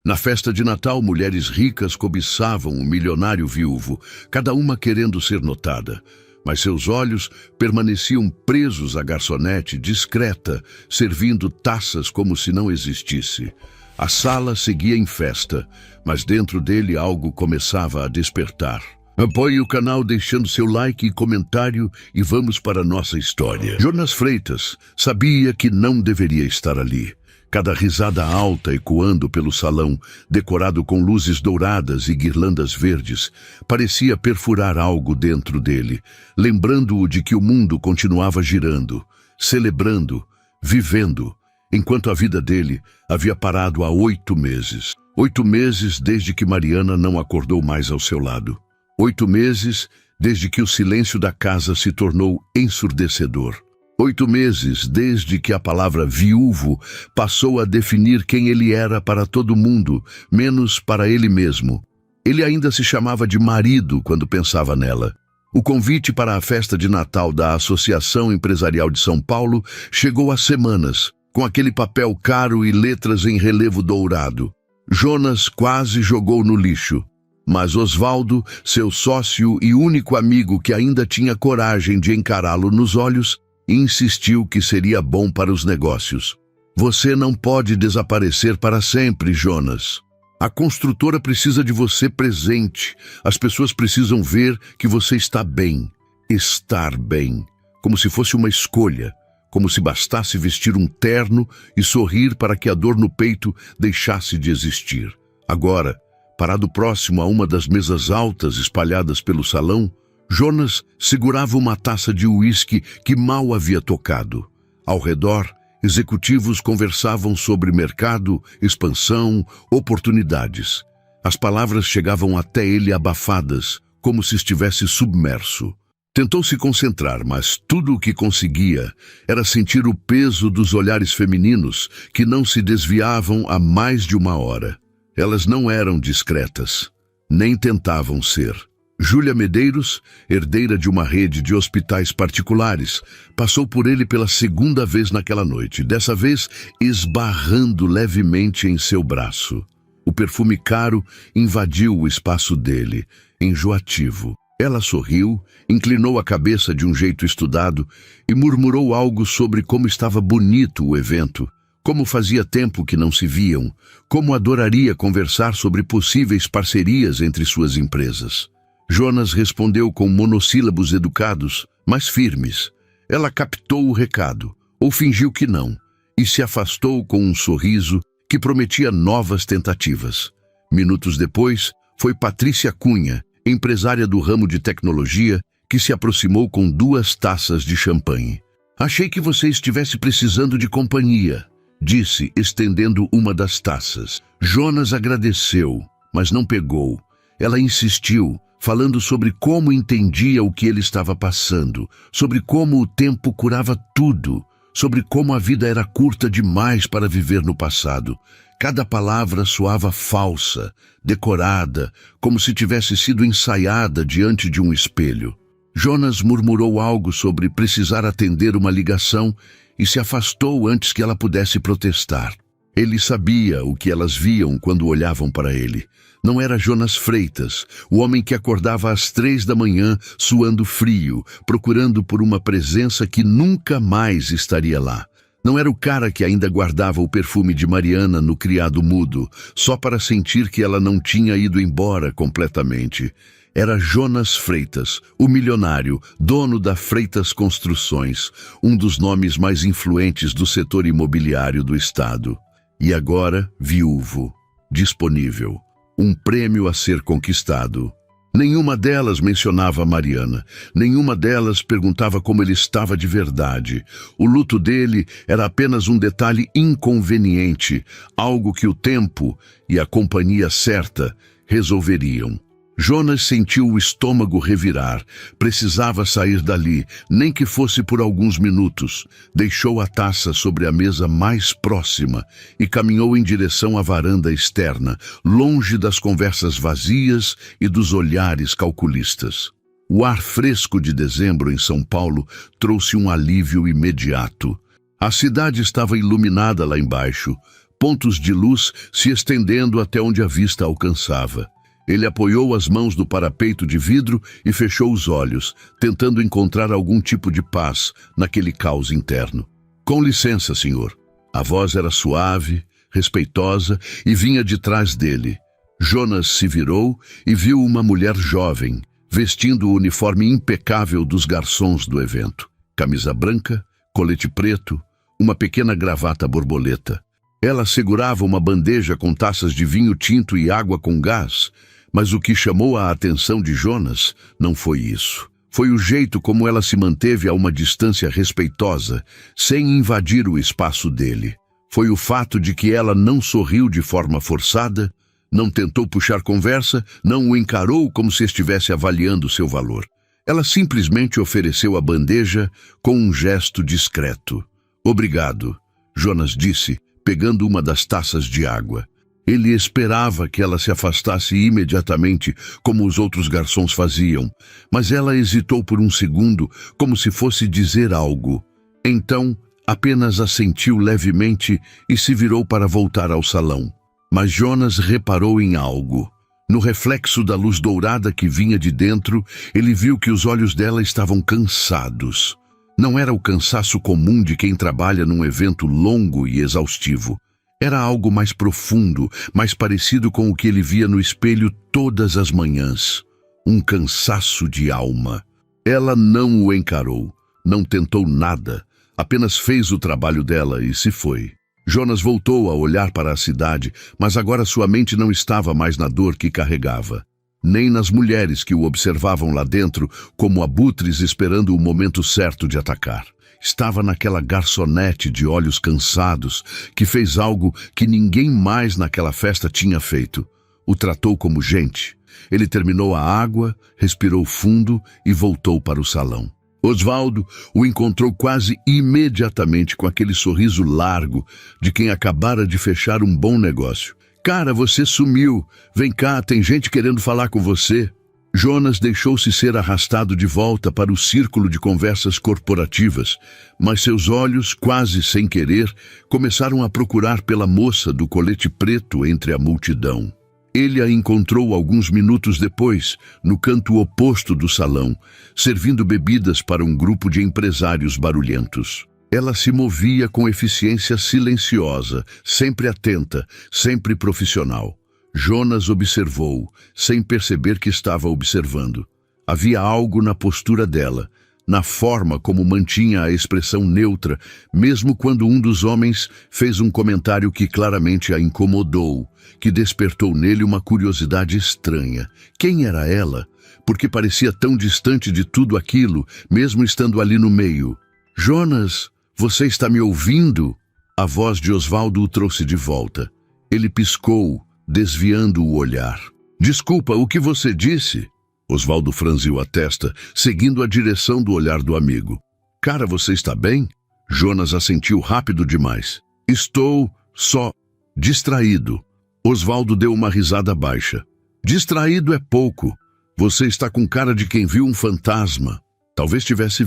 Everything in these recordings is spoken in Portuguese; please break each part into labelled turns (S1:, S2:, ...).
S1: Na festa de Natal, mulheres ricas cobiçavam o milionário viúvo, cada uma querendo ser notada. Mas seus olhos permaneciam presos à garçonete discreta, servindo taças como se não existisse. A sala seguia em festa, mas dentro dele algo começava a despertar. Apoie o canal deixando seu like e comentário e vamos para a nossa história. Jonas Freitas sabia que não deveria estar ali. Cada risada alta ecoando pelo salão, decorado com luzes douradas e guirlandas verdes, parecia perfurar algo dentro dele, lembrando-o de que o mundo continuava girando, celebrando, vivendo, enquanto a vida dele havia parado há 8 meses. 8 meses desde que Mariana não acordou mais ao seu lado. 8 meses desde que o silêncio da casa se tornou ensurdecedor. 8 meses desde que a palavra viúvo passou a definir quem ele era para todo mundo, menos para ele mesmo. Ele ainda se chamava de marido quando pensava nela. O convite para a festa de Natal da Associação Empresarial de São Paulo chegou há semanas, com aquele papel caro e letras em relevo dourado. Jonas quase jogou no lixo. Mas Osvaldo, seu sócio e único amigo que ainda tinha coragem de encará-lo nos olhos, insistiu que seria bom para os negócios. Você não pode desaparecer para sempre, Jonas. A construtora precisa de você presente. As pessoas precisam ver que você está bem. Estar bem. Como se fosse uma escolha. Como se bastasse vestir um terno e sorrir para que a dor no peito deixasse de existir. Agora, parado próximo a uma das mesas altas espalhadas pelo salão, Jonas segurava uma taça de uísque que mal havia tocado. Ao redor, executivos conversavam sobre mercado, expansão, oportunidades. As palavras chegavam até ele abafadas, como se estivesse submerso. Tentou se concentrar, mas tudo o que conseguia era sentir o peso dos olhares femininos que não se desviavam há mais de 1 hora. Elas não eram discretas, nem tentavam ser. Júlia Medeiros, herdeira de uma rede de hospitais particulares, passou por ele pela 2ª vez naquela noite, dessa vez esbarrando levemente em seu braço. O perfume caro invadiu o espaço dele, enjoativo. Ela sorriu, inclinou a cabeça de um jeito estudado e murmurou algo sobre como estava bonito o evento, como fazia tempo que não se viam, como adoraria conversar sobre possíveis parcerias entre suas empresas. Jonas respondeu com monossílabos educados, mas firmes. Ela captou o recado, ou fingiu que não, e se afastou com um sorriso que prometia novas tentativas. Minutos depois, foi Patrícia Cunha, empresária do ramo de tecnologia, que se aproximou com 2 taças de champanhe. Achei que você estivesse precisando de companhia, disse, estendendo uma das taças. Jonas agradeceu, mas não pegou. Ela insistiu, falando sobre como entendia o que ele estava passando, sobre como o tempo curava tudo, sobre como a vida era curta demais para viver no passado. Cada palavra soava falsa, decorada, como se tivesse sido ensaiada diante de um espelho. Jonas murmurou algo sobre precisar atender uma ligação e se afastou antes que ela pudesse protestar. Ele sabia o que elas viam quando olhavam para ele. Não era Jonas Freitas, o homem que acordava às 3 da manhã, suando frio, procurando por uma presença que nunca mais estaria lá. Não era o cara que ainda guardava o perfume de Mariana no criado mudo, só para sentir que ela não tinha ido embora completamente. Era Jonas Freitas, o milionário, dono da Freitas Construções, um dos nomes mais influentes do setor imobiliário do estado. E agora, viúvo, disponível. Um prêmio a ser conquistado. Nenhuma delas mencionava a Mariana. Nenhuma delas perguntava como ele estava de verdade. O luto dele era apenas um detalhe inconveniente, algo que o tempo e a companhia certa resolveriam. Jonas sentiu o estômago revirar. Precisava sair dali, nem que fosse por alguns minutos. Deixou a taça sobre a mesa mais próxima e caminhou em direção à varanda externa, longe das conversas vazias e dos olhares calculistas. O ar fresco de dezembro em São Paulo trouxe um alívio imediato. A cidade estava iluminada lá embaixo, pontos de luz se estendendo até onde a vista alcançava. Ele apoiou as mãos no parapeito de vidro e fechou os olhos, tentando encontrar algum tipo de paz naquele caos interno. Com licença, senhor. A voz era suave, respeitosa e vinha de trás dele. Jonas se virou e viu uma mulher jovem, vestindo o uniforme impecável dos garçons do evento. Camisa branca, colete preto, uma pequena gravata borboleta. Ela segurava uma bandeja com taças de vinho tinto e água com gás, mas o que chamou a atenção de Jonas não foi isso. Foi o jeito como ela se manteve a uma distância respeitosa, sem invadir o espaço dele. Foi o fato de que ela não sorriu de forma forçada, não tentou puxar conversa, não o encarou como se estivesse avaliando seu valor. Ela simplesmente ofereceu a bandeja com um gesto discreto. Obrigado, Jonas disse, pegando uma das taças de água. Ele esperava que ela se afastasse imediatamente, como os outros garçons faziam, mas ela hesitou por um segundo, como se fosse dizer algo. Então, apenas assentiu levemente e se virou para voltar ao salão. Mas Jonas reparou em algo. No reflexo da luz dourada que vinha de dentro, ele viu que os olhos dela estavam cansados. Não era o cansaço comum de quem trabalha num evento longo e exaustivo. Era algo mais profundo, mais parecido com o que ele via no espelho todas as manhãs. Um cansaço de alma. Ela não o encarou, não tentou nada, apenas fez o trabalho dela e se foi. Jonas voltou a olhar para a cidade, mas agora sua mente não estava mais na dor que carregava, nem nas mulheres que o observavam lá dentro como abutres esperando o momento certo de atacar. Estava naquela garçonete de olhos cansados que fez algo que ninguém mais naquela festa tinha feito. O tratou como gente. Ele terminou a água, respirou fundo e voltou para o salão. Osvaldo o encontrou quase imediatamente com aquele sorriso largo de quem acabara de fechar um bom negócio. Cara, você sumiu. Vem cá, tem gente querendo falar com você. Jonas deixou-se ser arrastado de volta para o círculo de conversas corporativas, mas seus olhos, quase sem querer, começaram a procurar pela moça do colete preto entre a multidão. Ele a encontrou alguns minutos depois, no canto oposto do salão, servindo bebidas para um grupo de empresários barulhentos. Ela se movia com eficiência silenciosa, sempre atenta, sempre profissional. Jonas observou, sem perceber que estava observando. Havia algo na postura dela, na forma como mantinha a expressão neutra, mesmo quando um dos homens fez um comentário que claramente a incomodou, que despertou nele uma curiosidade estranha. Quem era ela? Porque parecia tão distante de tudo aquilo, mesmo estando ali no meio. Jonas, você está me ouvindo? A voz de Osvaldo o trouxe de volta. Ele piscou, desviando o olhar. Desculpa, o que você disse? Osvaldo franziu a testa, seguindo a direção do olhar do amigo. Cara, você está bem? Jonas assentiu rápido demais. Estou só distraído. Osvaldo deu uma risada baixa. Distraído é pouco. Você está com cara de quem viu um fantasma. Talvez tivesse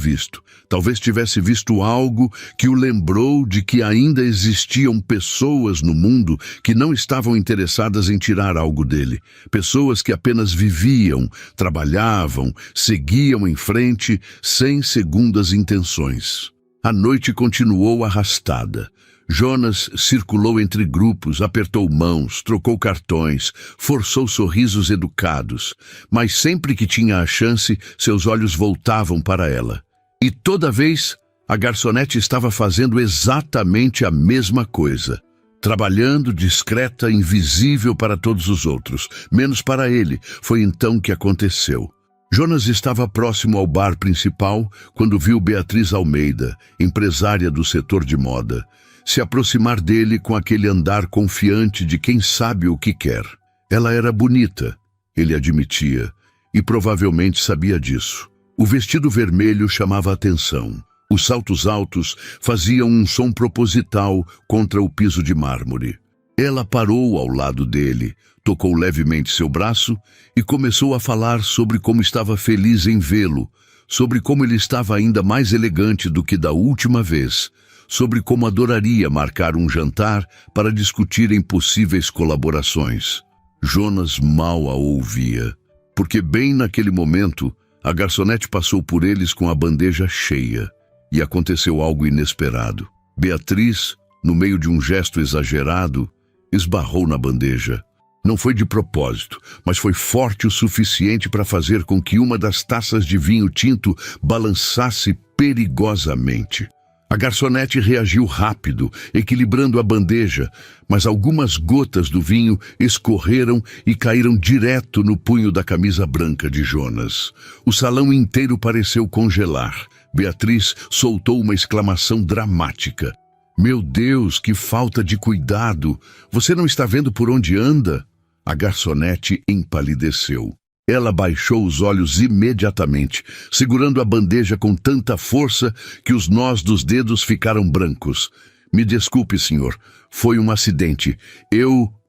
S1: visto algo que o lembrou de que ainda existiam pessoas no mundo que não estavam interessadas em tirar algo dele. Pessoas que apenas viviam, trabalhavam, seguiam em frente sem segundas intenções. A noite continuou arrastada. Jonas circulou entre grupos, apertou mãos, trocou cartões, forçou sorrisos educados, mas sempre que tinha a chance, seus olhos voltavam para ela. E toda vez, a garçonete estava fazendo exatamente a mesma coisa, trabalhando discreta, invisível para todos os outros, menos para ele. Foi então que aconteceu. Jonas estava próximo ao bar principal quando viu Beatriz Almeida, empresária do setor de moda, se aproximar dele com aquele andar confiante de quem sabe o que quer. Ela era bonita, ele admitia, e provavelmente sabia disso. O vestido vermelho chamava a atenção. Os saltos altos faziam um som proposital contra o piso de mármore. Ela parou ao lado dele, tocou levemente seu braço e começou a falar sobre como estava feliz em vê-lo, sobre como ele estava ainda mais elegante do que da última vez, sobre como adoraria marcar um jantar para discutirem possíveis colaborações. Jonas mal a ouvia, porque bem naquele momento a garçonete passou por eles com a bandeja cheia e aconteceu algo inesperado. Beatriz, no meio de um gesto exagerado, esbarrou na bandeja. Não foi de propósito, mas foi forte o suficiente para fazer com que uma das taças de vinho tinto balançasse perigosamente. A garçonete reagiu rápido, equilibrando a bandeja, mas algumas gotas do vinho escorreram e caíram direto no punho da camisa branca de Jonas. O salão inteiro pareceu congelar. Beatriz soltou uma exclamação dramática. "Meu Deus, que falta de cuidado! Você não está vendo por onde anda?" A garçonete empalideceu. Ela baixou os olhos imediatamente, segurando a bandeja com tanta força que os nós dos dedos ficaram brancos. "Me desculpe, senhor. Foi um acidente.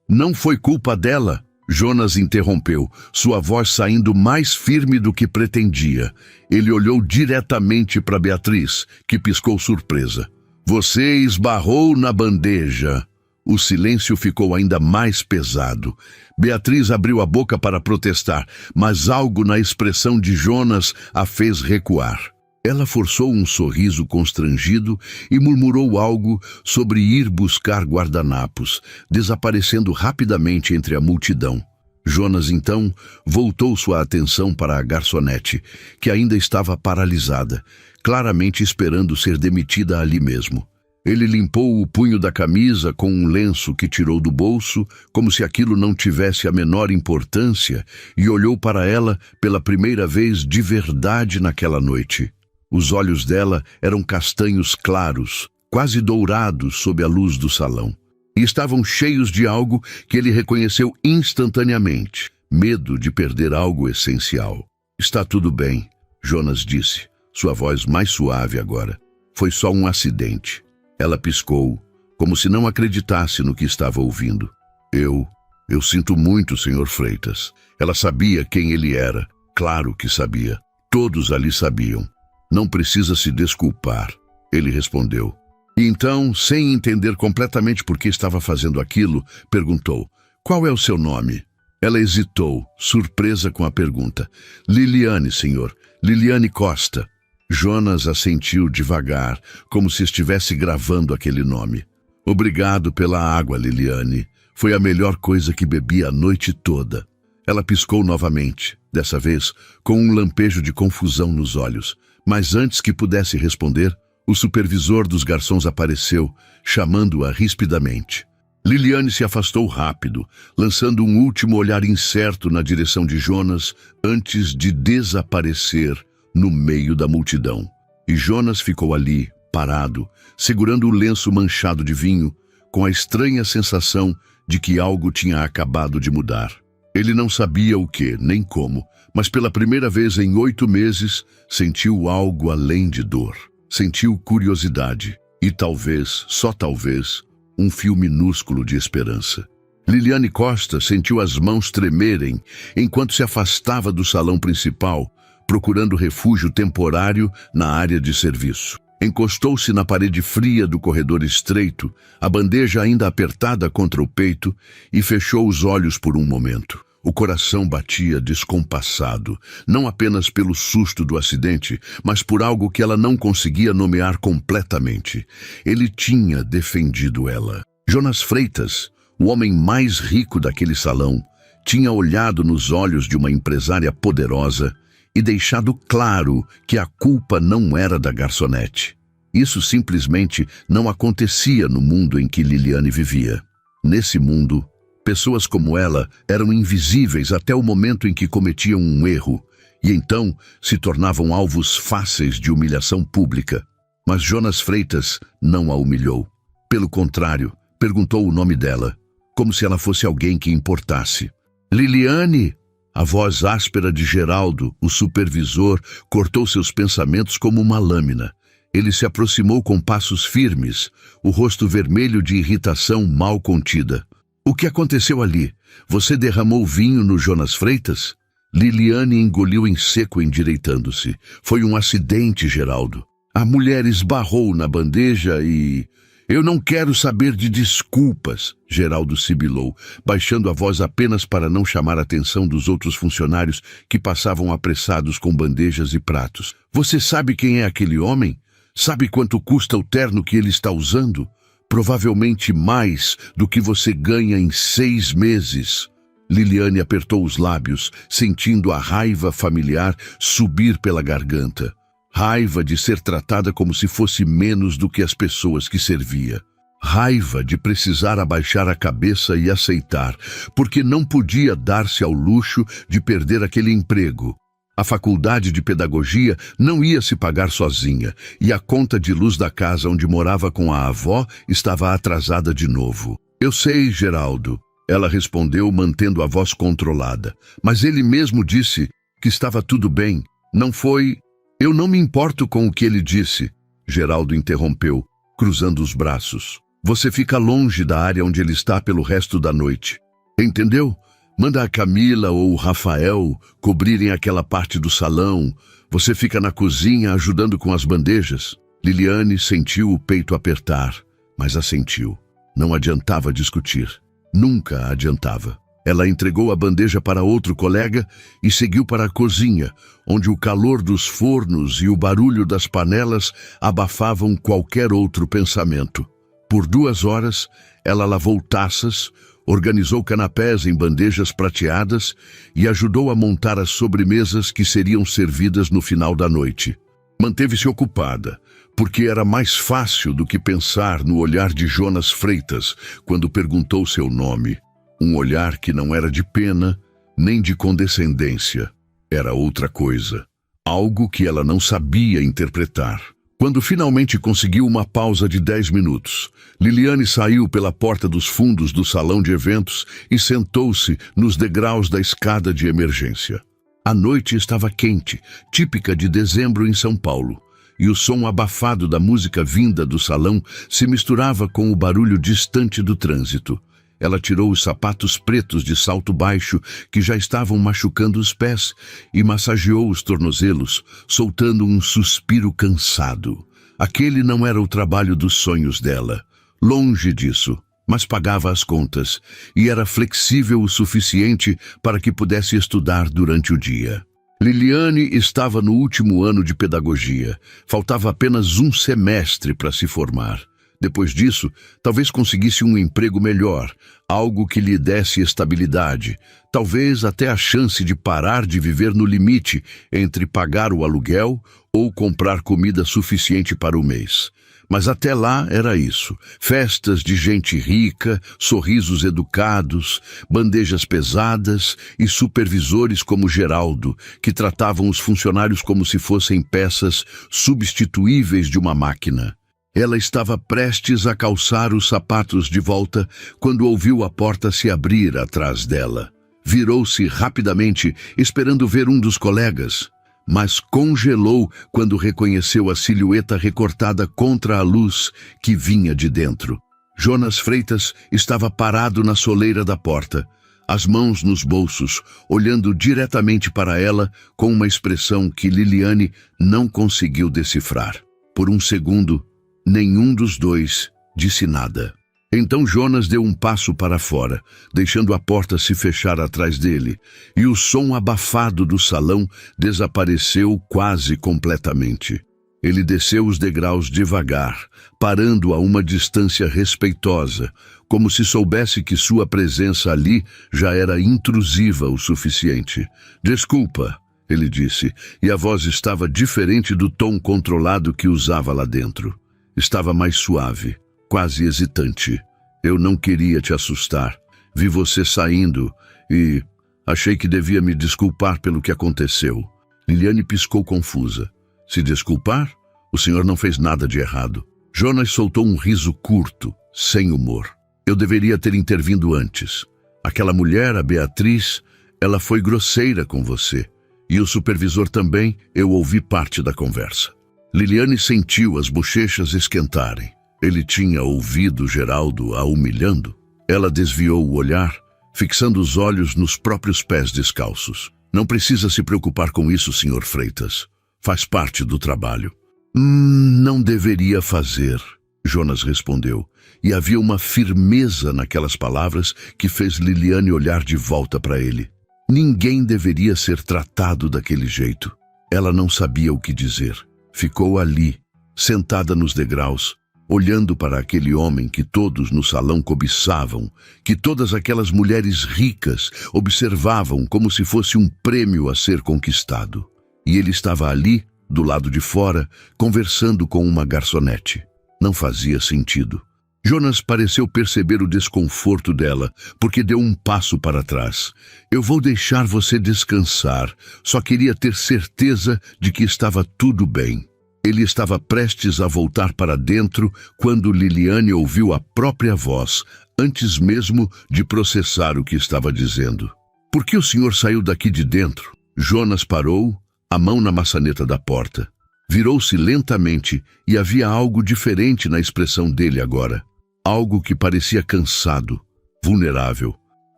S1: Não foi culpa dela." Jonas interrompeu, sua voz saindo mais firme do que pretendia. Ele olhou diretamente para Beatriz, que piscou surpresa. "Você esbarrou na bandeja." O silêncio ficou ainda mais pesado. Beatriz abriu a boca para protestar, mas algo na expressão de Jonas a fez recuar. Ela forçou um sorriso constrangido e murmurou algo sobre ir buscar guardanapos, desaparecendo rapidamente entre a multidão. Jonas, então, voltou sua atenção para a garçonete, que ainda estava paralisada, claramente esperando ser demitida ali mesmo. Ele limpou o punho da camisa com um lenço que tirou do bolso, como se aquilo não tivesse a menor importância, e olhou para ela pela primeira vez de verdade naquela noite. Os olhos dela eram castanhos claros, quase dourados sob a luz do salão, e estavam cheios de algo que ele reconheceu instantaneamente: medo de perder algo essencial. "Está tudo bem", Jonas disse, sua voz mais suave agora. "Foi só um acidente." Ela piscou, como se não acreditasse no que estava ouvindo. Eu sinto muito, Sr. Freitas." Ela sabia quem ele era. Claro que sabia. Todos ali sabiam. "Não precisa se desculpar", ele respondeu. E então, sem entender completamente por que estava fazendo aquilo, perguntou: "Qual é o seu nome?" Ela hesitou, surpresa com a pergunta. "Liliane, senhor. Liliane Costa." Jonas assentiu devagar, como se estivesse gravando aquele nome. "Obrigado pela água, Liliane. Foi a melhor coisa que bebi a noite toda." Ela piscou novamente, dessa vez com um lampejo de confusão nos olhos. Mas antes que pudesse responder, o supervisor dos garçons apareceu, chamando-a rispidamente. Liliane se afastou rápido, lançando um último olhar incerto na direção de Jonas antes de desaparecer no meio da multidão. E Jonas ficou ali, parado, segurando o lenço manchado de vinho, com a estranha sensação de que algo tinha acabado de mudar. Ele não sabia o que, nem como, mas pela primeira vez em 8 meses, sentiu algo além de dor. Sentiu curiosidade e talvez, só talvez, um fio minúsculo de esperança. Liliane Costa sentiu as mãos tremerem enquanto se afastava do salão principal, procurando refúgio temporário na área de serviço. Encostou-se na parede fria do corredor estreito, a bandeja ainda apertada contra o peito, e fechou os olhos por um momento. O coração batia descompassado, não apenas pelo susto do acidente, mas por algo que ela não conseguia nomear completamente. Ele tinha defendido ela. Jonas Freitas, o homem mais rico daquele salão, tinha olhado nos olhos de uma empresária poderosa e deixado claro que a culpa não era da garçonete. Isso simplesmente não acontecia no mundo em que Liliane vivia. Nesse mundo, pessoas como ela eram invisíveis até o momento em que cometiam um erro, e então se tornavam alvos fáceis de humilhação pública. Mas Jonas Freitas não a humilhou. Pelo contrário, perguntou o nome dela, como se ela fosse alguém que importasse. "Liliane!" A voz áspera de Geraldo, o supervisor, cortou seus pensamentos como uma lâmina. Ele se aproximou com passos firmes, o rosto vermelho de irritação mal contida. "O que aconteceu ali? Você derramou vinho no Jonas Freitas?" Liliane engoliu em seco, endireitando-se. "Foi um acidente, Geraldo." A mulher esbarrou na bandeja e... Eu não quero saber de desculpas, Geraldo sibilou, baixando a voz apenas para não chamar a atenção dos outros funcionários que passavam apressados com bandejas e pratos. Você sabe quem é aquele homem? Sabe quanto custa o terno que ele está usando? Provavelmente mais do que você ganha em 6 meses. Liliane apertou os lábios, sentindo a raiva familiar subir pela garganta. Raiva de ser tratada como se fosse menos do que as pessoas que servia. Raiva de precisar abaixar a cabeça e aceitar, porque não podia dar-se ao luxo de perder aquele emprego. A faculdade de pedagogia não ia se pagar sozinha, e a conta de luz da casa onde morava com a avó estava atrasada de novo. Eu sei, Geraldo, ela respondeu mantendo a voz controlada, mas ele mesmo disse que estava tudo bem. Não foi... Eu não me importo com o que ele disse, Geraldo interrompeu, cruzando os braços. Você fica longe da área onde ele está pelo resto da noite. Entendeu? Manda a Camila ou o Rafael cobrirem aquela parte do salão. Você fica na cozinha ajudando com as bandejas. Liliane sentiu o peito apertar, mas assentiu. Não adiantava discutir. Nunca adiantava. Ela entregou a bandeja para outro colega e seguiu para a cozinha, onde o calor dos fornos e o barulho das panelas abafavam qualquer outro pensamento. Por 2 horas, ela lavou taças, organizou canapés em bandejas prateadas e ajudou a montar as sobremesas que seriam servidas no final da noite. Manteve-se ocupada, porque era mais fácil do que pensar no olhar de Jonas Freitas quando perguntou seu nome. Um olhar que não era de pena, nem de condescendência. Era outra coisa. Algo que ela não sabia interpretar. Quando finalmente conseguiu uma pausa de 10 minutos, Liliane saiu pela porta dos fundos do salão de eventos e sentou-se nos degraus da escada de emergência. A noite estava quente, típica de dezembro em São Paulo, e o som abafado da música vinda do salão se misturava com o barulho distante do trânsito. Ela tirou os sapatos pretos de salto baixo que já estavam machucando os pés e massageou os tornozelos, soltando um suspiro cansado. Aquele não era o trabalho dos sonhos dela. Longe disso, mas pagava as contas e era flexível o suficiente para que pudesse estudar durante o dia. Liliane estava no último ano de pedagogia. Faltava apenas um semestre para se formar. Depois disso, talvez conseguisse um emprego melhor, algo que lhe desse estabilidade, talvez até a chance de parar de viver no limite entre pagar o aluguel ou comprar comida suficiente para o mês. Mas até lá era isso, festas de gente rica, sorrisos educados, bandejas pesadas e supervisores como Geraldo, que tratavam os funcionários como se fossem peças substituíveis de uma máquina. Ela estava prestes a calçar os sapatos de volta quando ouviu a porta se abrir atrás dela. Virou-se rapidamente, esperando ver um dos colegas, mas congelou quando reconheceu a silhueta recortada contra a luz que vinha de dentro. Jonas Freitas estava parado na soleira da porta, as mãos nos bolsos, olhando diretamente para ela com uma expressão que Liliane não conseguiu decifrar. Por um segundo, nenhum dos dois disse nada. Então Jonas deu um passo para fora, deixando a porta se fechar atrás dele, e o som abafado do salão desapareceu quase completamente. Ele desceu os degraus devagar, parando a uma distância respeitosa, como se soubesse que sua presença ali já era intrusiva o suficiente. "Desculpa", ele disse, e a voz estava diferente do tom controlado que usava lá dentro. Estava mais suave, quase hesitante. "Eu não queria te assustar. Vi você saindo e achei que devia me desculpar pelo que aconteceu." Liliane piscou confusa. "Se desculpar? O senhor não fez nada de errado." Jonas soltou um riso curto, sem humor. "Eu deveria ter intervindo antes. Aquela mulher, a Beatriz, ela foi grosseira com você. E o supervisor também, eu ouvi parte da conversa." Liliane sentiu as bochechas esquentarem. Ele tinha ouvido Geraldo a humilhando. Ela desviou o olhar, fixando os olhos nos próprios pés descalços. "Não precisa se preocupar com isso, Sr. Freitas. Faz parte do trabalho." Não deveria fazer, Jonas respondeu, e havia uma firmeza naquelas palavras que fez Liliane olhar de volta para ele. Ninguém deveria ser tratado daquele jeito. Ela não sabia o que dizer. Ficou ali, sentada nos degraus, olhando para aquele homem que todos no salão cobiçavam, que todas aquelas mulheres ricas observavam como se fosse um prêmio a ser conquistado. E ele estava ali, do lado de fora, conversando com uma garçonete. Não fazia sentido. Jonas pareceu perceber o desconforto dela, porque deu um passo para trás. Eu vou deixar você descansar. Só queria ter certeza de que estava tudo bem. Ele estava prestes a voltar para dentro quando Liliane ouviu a própria voz, antes mesmo de processar o que estava dizendo. Por que o senhor saiu daqui de dentro? Jonas parou, a mão na maçaneta da porta. Virou-se lentamente e havia algo diferente na expressão dele agora. Algo que parecia cansado, vulnerável.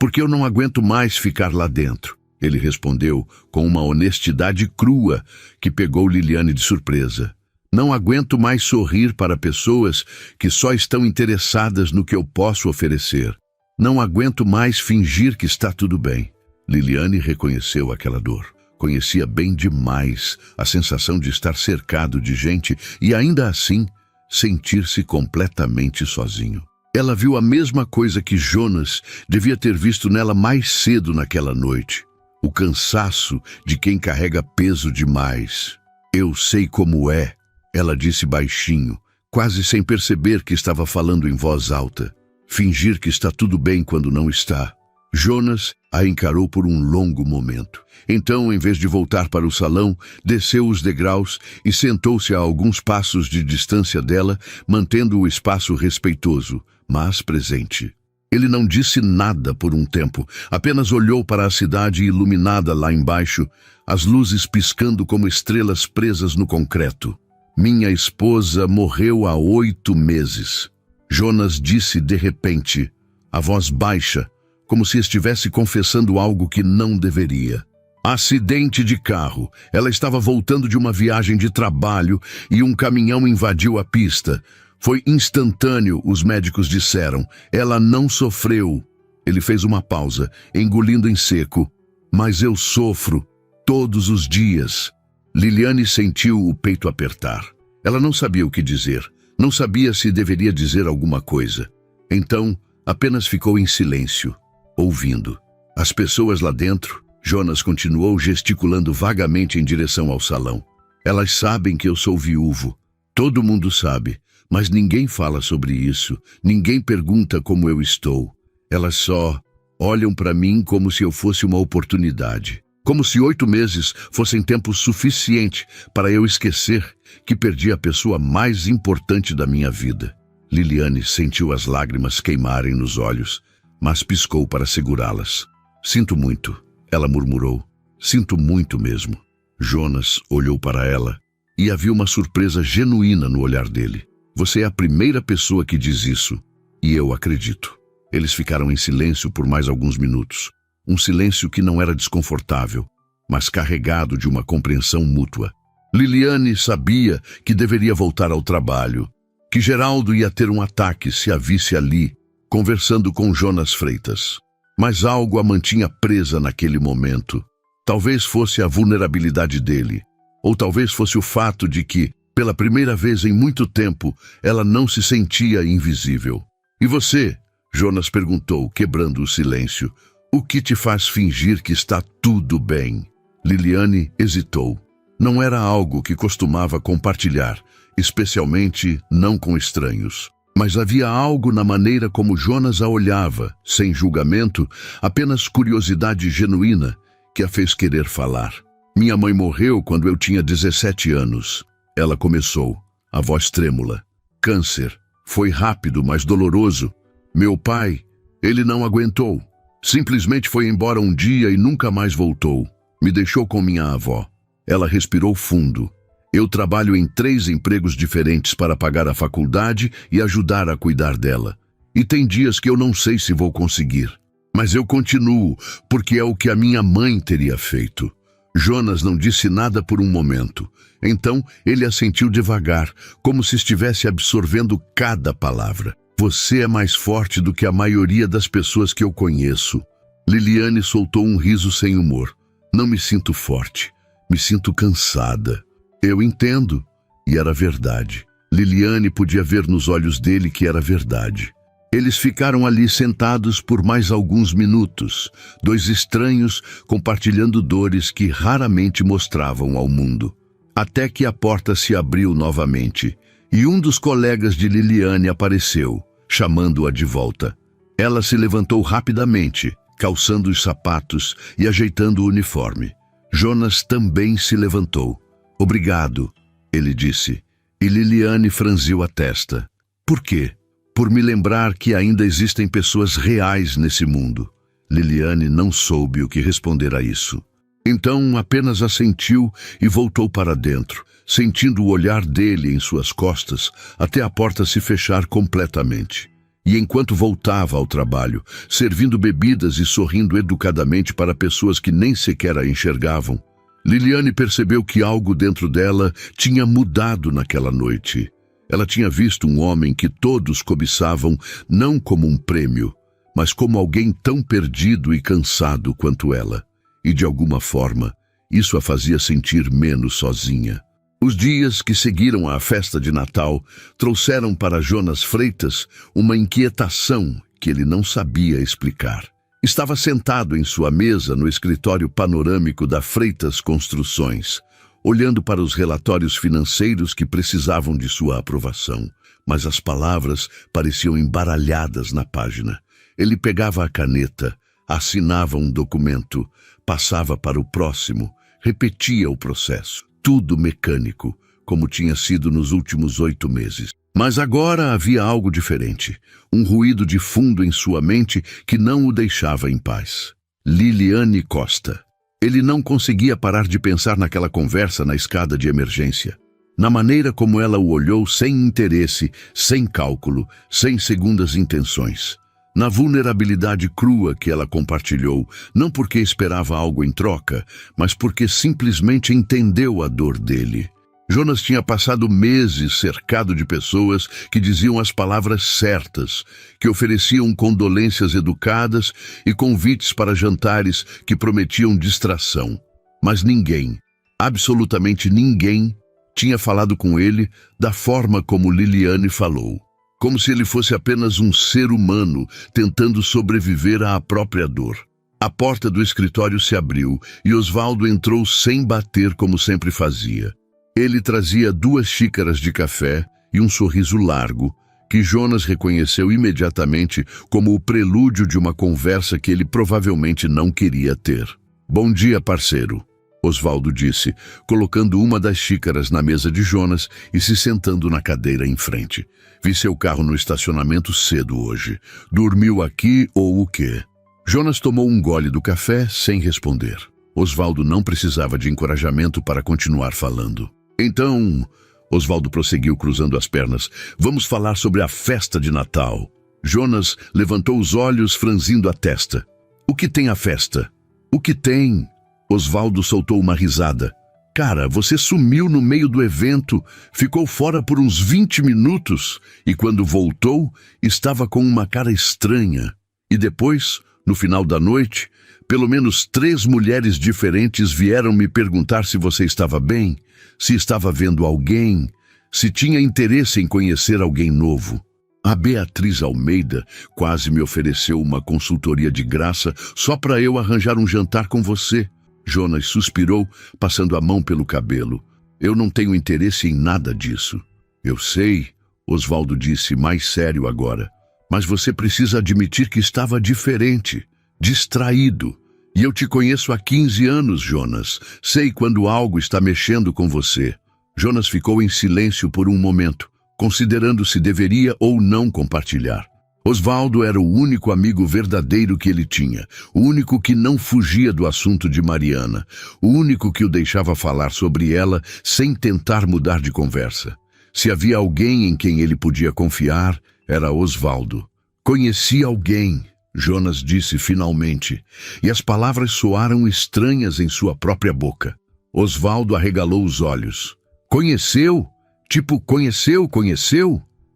S1: Porque eu não aguento mais ficar lá dentro, ele respondeu com uma honestidade crua que pegou Liliane de surpresa. Não aguento mais sorrir para pessoas que só estão interessadas no que eu posso oferecer. Não aguento mais fingir que está tudo bem. Liliane reconheceu aquela dor. Conhecia bem demais a sensação de estar cercado de gente e ainda assim sentir-se completamente sozinho. Ela viu a mesma coisa que Jonas devia ter visto nela mais cedo naquela noite. O cansaço de quem carrega peso demais. Eu sei como é, ela disse baixinho, quase sem perceber que estava falando em voz alta. Fingir que está tudo bem quando não está. Jonas a encarou por um longo momento. Então, em vez de voltar para o salão, desceu os degraus e sentou-se a alguns passos de distância dela, mantendo o espaço respeitoso, mas presente. Ele não disse nada por um tempo, apenas olhou para a cidade iluminada lá embaixo, as luzes piscando como estrelas presas no concreto. Minha esposa morreu há 8 meses. Jonas disse de repente, a voz baixa, como se estivesse confessando algo que não deveria. Acidente de carro. Ela estava voltando de uma viagem de trabalho e um caminhão invadiu a pista. Foi instantâneo, os médicos disseram. Ela não sofreu. Ele fez uma pausa, engolindo em seco. Mas eu sofro, todos os dias. Liliane sentiu o peito apertar. Ela não sabia o que dizer. Não sabia se deveria dizer alguma coisa. Então, apenas ficou em silêncio, ouvindo. As pessoas lá dentro, Jonas continuou gesticulando vagamente em direção ao salão. Elas sabem que eu sou viúvo. Todo mundo sabe, mas ninguém fala sobre isso. Ninguém pergunta como eu estou. Elas só olham para mim como se eu fosse uma oportunidade. Como se 8 meses fossem tempo suficiente para eu esquecer que perdi a pessoa mais importante da minha vida. Liliane sentiu as lágrimas queimarem nos olhos, mas piscou para segurá-las. Sinto muito, ela murmurou. Sinto muito mesmo. Jonas olhou para ela e havia uma surpresa genuína no olhar dele. Você é a primeira pessoa que diz isso, e eu acredito. Eles ficaram em silêncio por mais alguns minutos. Um silêncio que não era desconfortável, mas carregado de uma compreensão mútua. Liliane sabia que deveria voltar ao trabalho, que Geraldo ia ter um ataque se a visse ali, conversando com Jonas Freitas. Mas algo a mantinha presa naquele momento. Talvez fosse a vulnerabilidade dele, ou talvez fosse o fato de que, pela primeira vez em muito tempo, ela não se sentia invisível. E você? Jonas perguntou, quebrando o silêncio. O que te faz fingir que está tudo bem? Liliane hesitou. Não era algo que costumava compartilhar, especialmente não com estranhos. Mas havia algo na maneira como Jonas a olhava, sem julgamento, apenas curiosidade genuína, que a fez querer falar. Minha mãe morreu quando eu tinha 17 anos. Ela começou, a voz trêmula. Câncer. Foi rápido, mas doloroso. Meu pai, ele não aguentou. Simplesmente foi embora um dia e nunca mais voltou. Me deixou com minha avó. Ela respirou fundo. Eu trabalho em 3 empregos diferentes para pagar a faculdade e ajudar a cuidar dela. E tem dias que eu não sei se vou conseguir. Mas eu continuo, porque é o que a minha mãe teria feito. Jonas não disse nada por um momento. Então ele assentiu devagar, como se estivesse absorvendo cada palavra. Você é mais forte do que a maioria das pessoas que eu conheço. Liliane soltou um riso sem humor. Não me sinto forte. Me sinto cansada. Eu entendo. E era verdade. Liliane podia ver nos olhos dele que era verdade. Eles ficaram ali sentados por mais alguns minutos, dois estranhos compartilhando dores que raramente mostravam ao mundo. Até que a porta se abriu novamente, e um dos colegas de Liliane apareceu, chamando-a de volta. Ela se levantou rapidamente, calçando os sapatos e ajeitando o uniforme. Jonas também se levantou. Obrigado, ele disse, e Liliane franziu a testa. Por quê? Por me lembrar que ainda existem pessoas reais nesse mundo. Liliane não soube o que responder a isso. Então apenas assentiu e voltou para dentro, sentindo o olhar dele em suas costas até a porta se fechar completamente. E enquanto voltava ao trabalho, servindo bebidas e sorrindo educadamente para pessoas que nem sequer a enxergavam, Liliane percebeu que algo dentro dela tinha mudado naquela noite. Ela tinha visto um homem que todos cobiçavam não como um prêmio, mas como alguém tão perdido e cansado quanto ela. E de alguma forma, isso a fazia sentir menos sozinha. Os dias que seguiram à festa de Natal trouxeram para Jonas Freitas uma inquietação que ele não sabia explicar. Estava sentado em sua mesa no escritório panorâmico da Freitas Construções, olhando para os relatórios financeiros que precisavam de sua aprovação, mas as palavras pareciam embaralhadas na página. Ele pegava a caneta, assinava um documento, passava para o próximo, repetia o processo, tudo mecânico, como tinha sido nos últimos 8 meses. Mas agora havia algo diferente, um ruído de fundo em sua mente que não o deixava em paz. Liliane Costa. Ele não conseguia parar de pensar naquela conversa na escada de emergência. Na maneira como ela o olhou sem interesse, sem cálculo, sem segundas intenções. Na vulnerabilidade crua que ela compartilhou, não porque esperava algo em troca, mas porque simplesmente entendeu a dor dele. Jonas tinha passado meses cercado de pessoas que diziam as palavras certas, que ofereciam condolências educadas e convites para jantares que prometiam distração. Mas ninguém, absolutamente ninguém, tinha falado com ele da forma como Liliane falou. Como se ele fosse apenas um ser humano tentando sobreviver à própria dor. A porta do escritório se abriu e Osvaldo entrou sem bater como sempre fazia. Ele trazia 2 xícaras de café e um sorriso largo, que Jonas reconheceu imediatamente como o prelúdio de uma conversa que ele provavelmente não queria ter. Bom dia, parceiro, Osvaldo disse, colocando uma das xícaras na mesa de Jonas e se sentando na cadeira em frente. Vi seu carro no estacionamento cedo hoje. Dormiu aqui ou o quê? Jonas tomou um gole do café sem responder. Osvaldo não precisava de encorajamento para continuar falando. Então, Osvaldo prosseguiu cruzando as pernas, vamos falar sobre a festa de Natal. Jonas levantou os olhos franzindo a testa. O que tem a festa? O que tem? Osvaldo soltou uma risada. Cara, você sumiu no meio do evento, ficou fora por uns 20 minutos e quando voltou, estava com uma cara estranha. E depois, no final da noite, pelo menos 3 mulheres diferentes vieram me perguntar se você estava bem, se estava vendo alguém, se tinha interesse em conhecer alguém novo. A Beatriz Almeida quase me ofereceu uma consultoria de graça só para eu arranjar um jantar com você. Jonas suspirou, passando a mão pelo cabelo. Eu não tenho interesse em nada disso. Eu sei, Osvaldo disse mais sério agora, mas você precisa admitir que estava diferente, distraído. E eu te conheço há 15 anos, Jonas. Sei quando algo está mexendo com você. Jonas ficou em silêncio por um momento, considerando se deveria ou não compartilhar. Osvaldo era o único amigo verdadeiro que ele tinha, o único que não fugia do assunto de Mariana, o único que o deixava falar sobre ela sem tentar mudar de conversa. Se havia alguém em quem ele podia confiar, era Osvaldo. Conhecia alguém. Jonas disse finalmente, e as palavras soaram estranhas em sua própria boca. Osvaldo arregalou os olhos. Conheceu? Tipo, conheceu?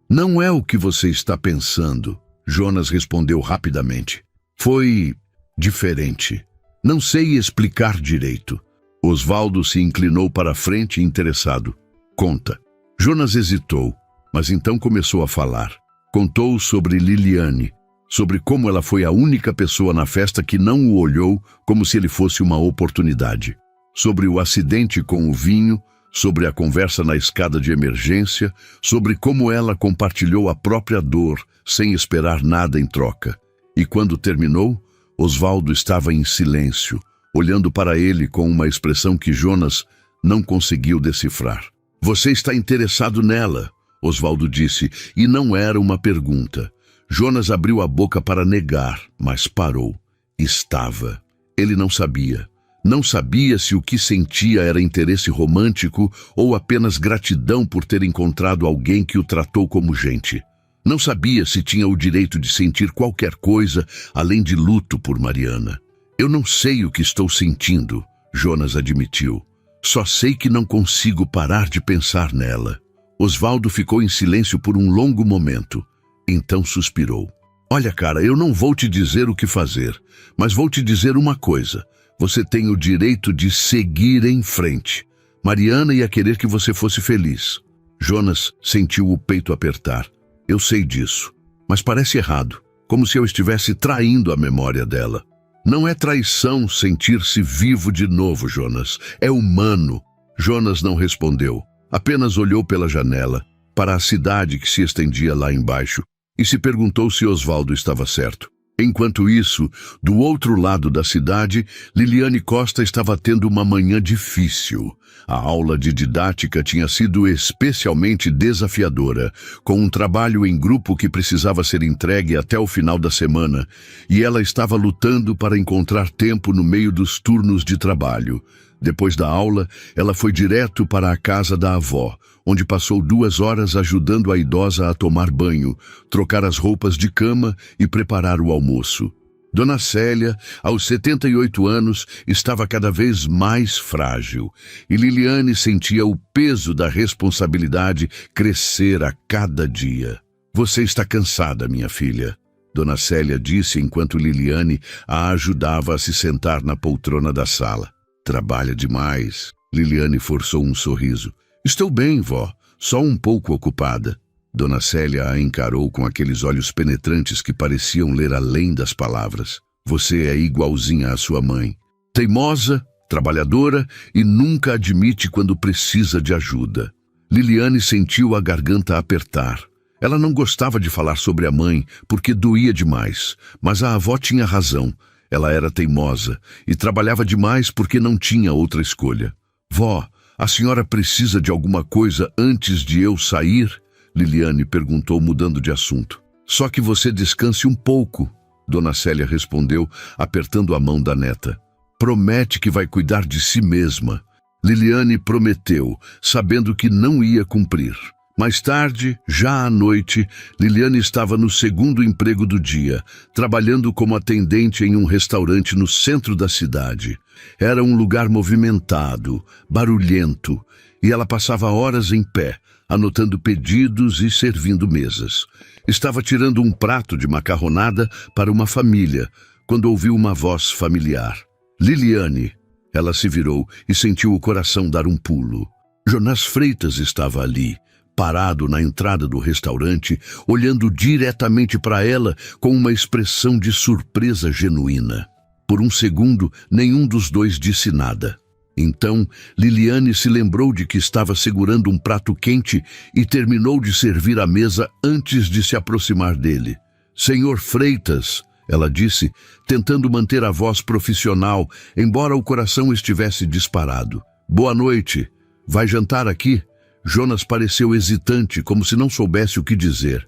S1: Não é o que você está pensando. Jonas respondeu rapidamente. Foi diferente. Não sei explicar direito. Osvaldo se inclinou para a frente interessado. Conta. Jonas hesitou, mas então começou a falar. Contou sobre Liliane, sobre como ela foi a única pessoa na festa que não o olhou como se ele fosse uma oportunidade. Sobre o acidente com o vinho, sobre a conversa na escada de emergência, sobre como ela compartilhou a própria dor sem esperar nada em troca. E quando terminou, Osvaldo estava em silêncio, olhando para ele com uma expressão que Jonas não conseguiu decifrar. Você está interessado nela, Osvaldo disse, e não era uma pergunta. Jonas abriu a boca para negar, mas parou. Estava. Ele não sabia. Não sabia se o que sentia era interesse romântico ou apenas gratidão por ter encontrado alguém que o tratou como gente. Não sabia se tinha o direito de sentir qualquer coisa além de luto por Mariana. Eu não sei o que estou sentindo, Jonas admitiu. Só sei que não consigo parar de pensar nela. Osvaldo ficou em silêncio por um longo momento. Então suspirou. Olha, cara, eu não vou te dizer o que fazer, mas vou te dizer uma coisa. Você tem o direito de seguir em frente. Mariana ia querer que você fosse feliz. Jonas sentiu o peito apertar. Eu sei disso, mas parece errado, como se eu estivesse traindo a memória dela. Não é traição sentir-se vivo de novo, Jonas. É humano. Jonas não respondeu. Apenas olhou pela janela, para a cidade que se estendia lá embaixo, e se perguntou se Osvaldo estava certo. Enquanto isso, do outro lado da cidade, Liliane Costa estava tendo uma manhã difícil. A aula de didática tinha sido especialmente desafiadora, com um trabalho em grupo que precisava ser entregue até o final da semana, e ela estava lutando para encontrar tempo no meio dos turnos de trabalho. Depois da aula, ela foi direto para a casa da avó, onde passou 2 horas ajudando a idosa a tomar banho, trocar as roupas de cama e preparar o almoço. Dona Célia, aos 78 anos, estava cada vez mais frágil, e Liliane sentia o peso da responsabilidade crescer a cada dia. Você está cansada, minha filha, Dona Célia disse enquanto Liliane a ajudava a se sentar na poltrona da sala. Trabalha demais. Liliane forçou um sorriso. Estou bem, vó, só um pouco ocupada. Dona Célia a encarou com aqueles olhos penetrantes que pareciam ler além das palavras. Você é igualzinha à sua mãe. Teimosa, trabalhadora e nunca admite quando precisa de ajuda. Liliane sentiu a garganta apertar. Ela não gostava de falar sobre a mãe porque doía demais, mas a avó tinha razão. Ela era teimosa e trabalhava demais porque não tinha outra escolha. Vó, a senhora precisa de alguma coisa antes de eu sair? Liliane perguntou, mudando de assunto. Só que você descanse um pouco, Dona Célia respondeu, apertando a mão da neta. Promete que vai cuidar de si mesma. Liliane prometeu, sabendo que não ia cumprir. Mais tarde, já à noite, Liliane estava no segundo emprego do dia, trabalhando como atendente em um restaurante no centro da cidade. Era um lugar movimentado, barulhento, e ela passava horas em pé, anotando pedidos e servindo mesas. Estava tirando um prato de macarronada para uma família, quando ouviu uma voz familiar. Liliane. Ela se virou e sentiu o coração dar um pulo. Jonas Freitas estava ali, parado na entrada do restaurante, olhando diretamente para ela com uma expressão de surpresa genuína. Por um segundo, nenhum dos dois disse nada. Então, Liliane se lembrou de que estava segurando um prato quente e terminou de servir a mesa antes de se aproximar dele. Senhor Freitas, ela disse, tentando manter a voz profissional, embora o coração estivesse disparado. Boa noite. Vai jantar aqui? Jonas pareceu hesitante, como se não soubesse o que dizer.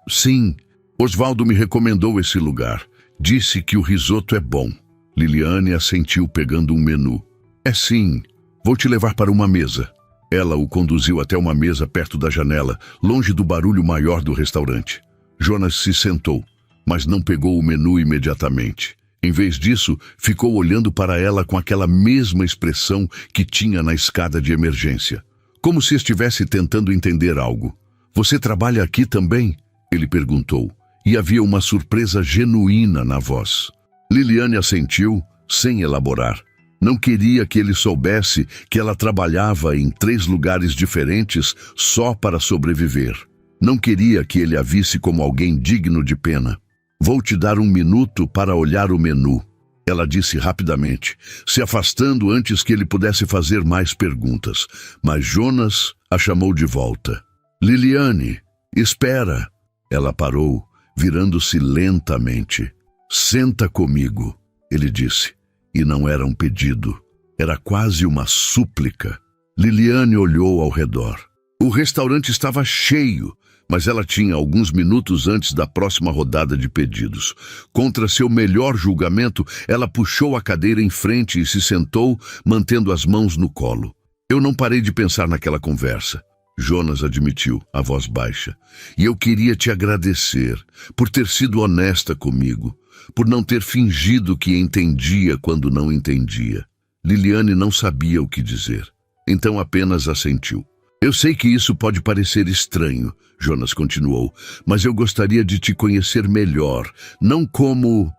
S1: Sim. Osvaldo me recomendou esse lugar. Disse que o risoto é bom. Liliane assentiu pegando um menu. É sim. Vou te levar para uma mesa. Ela o conduziu até uma mesa perto da janela, longe do barulho maior do restaurante. Jonas se sentou. mas não pegou o menu imediatamente. Em vez disso, ficou olhando para ela com aquela mesma expressão que tinha na escada de emergência, como se estivesse tentando entender algo. "Você trabalha aqui também?" ele perguntou, e havia uma surpresa genuína na voz. Liliane assentiu, sem elaborar. Não queria que ele soubesse que ela trabalhava em 3 lugares diferentes só para sobreviver. Não queria que ele a visse como alguém digno de pena. "Vou te dar 1 minuto para olhar o menu", ela disse rapidamente, se afastando antes que ele pudesse fazer mais perguntas. Mas Jonas a chamou de volta. "Liliane, espera." Ela parou, virando-se lentamente. "Senta comigo", ele disse. E não era um pedido, era quase uma súplica. Liliane olhou ao redor. O restaurante estava cheio, mas ela tinha alguns minutos antes da próxima rodada de pedidos. Contra seu melhor julgamento, ela puxou a cadeira em frente e se sentou, mantendo as mãos no colo. "Eu não parei de pensar naquela conversa", Jonas admitiu, a voz baixa. "E eu queria te agradecer por ter sido honesta comigo, por não ter fingido que entendia quando não entendia." Liliane não sabia o que dizer, então apenas assentiu. "Eu sei que isso pode parecer estranho", Jonas continuou, "mas eu gostaria de te conhecer melhor, não como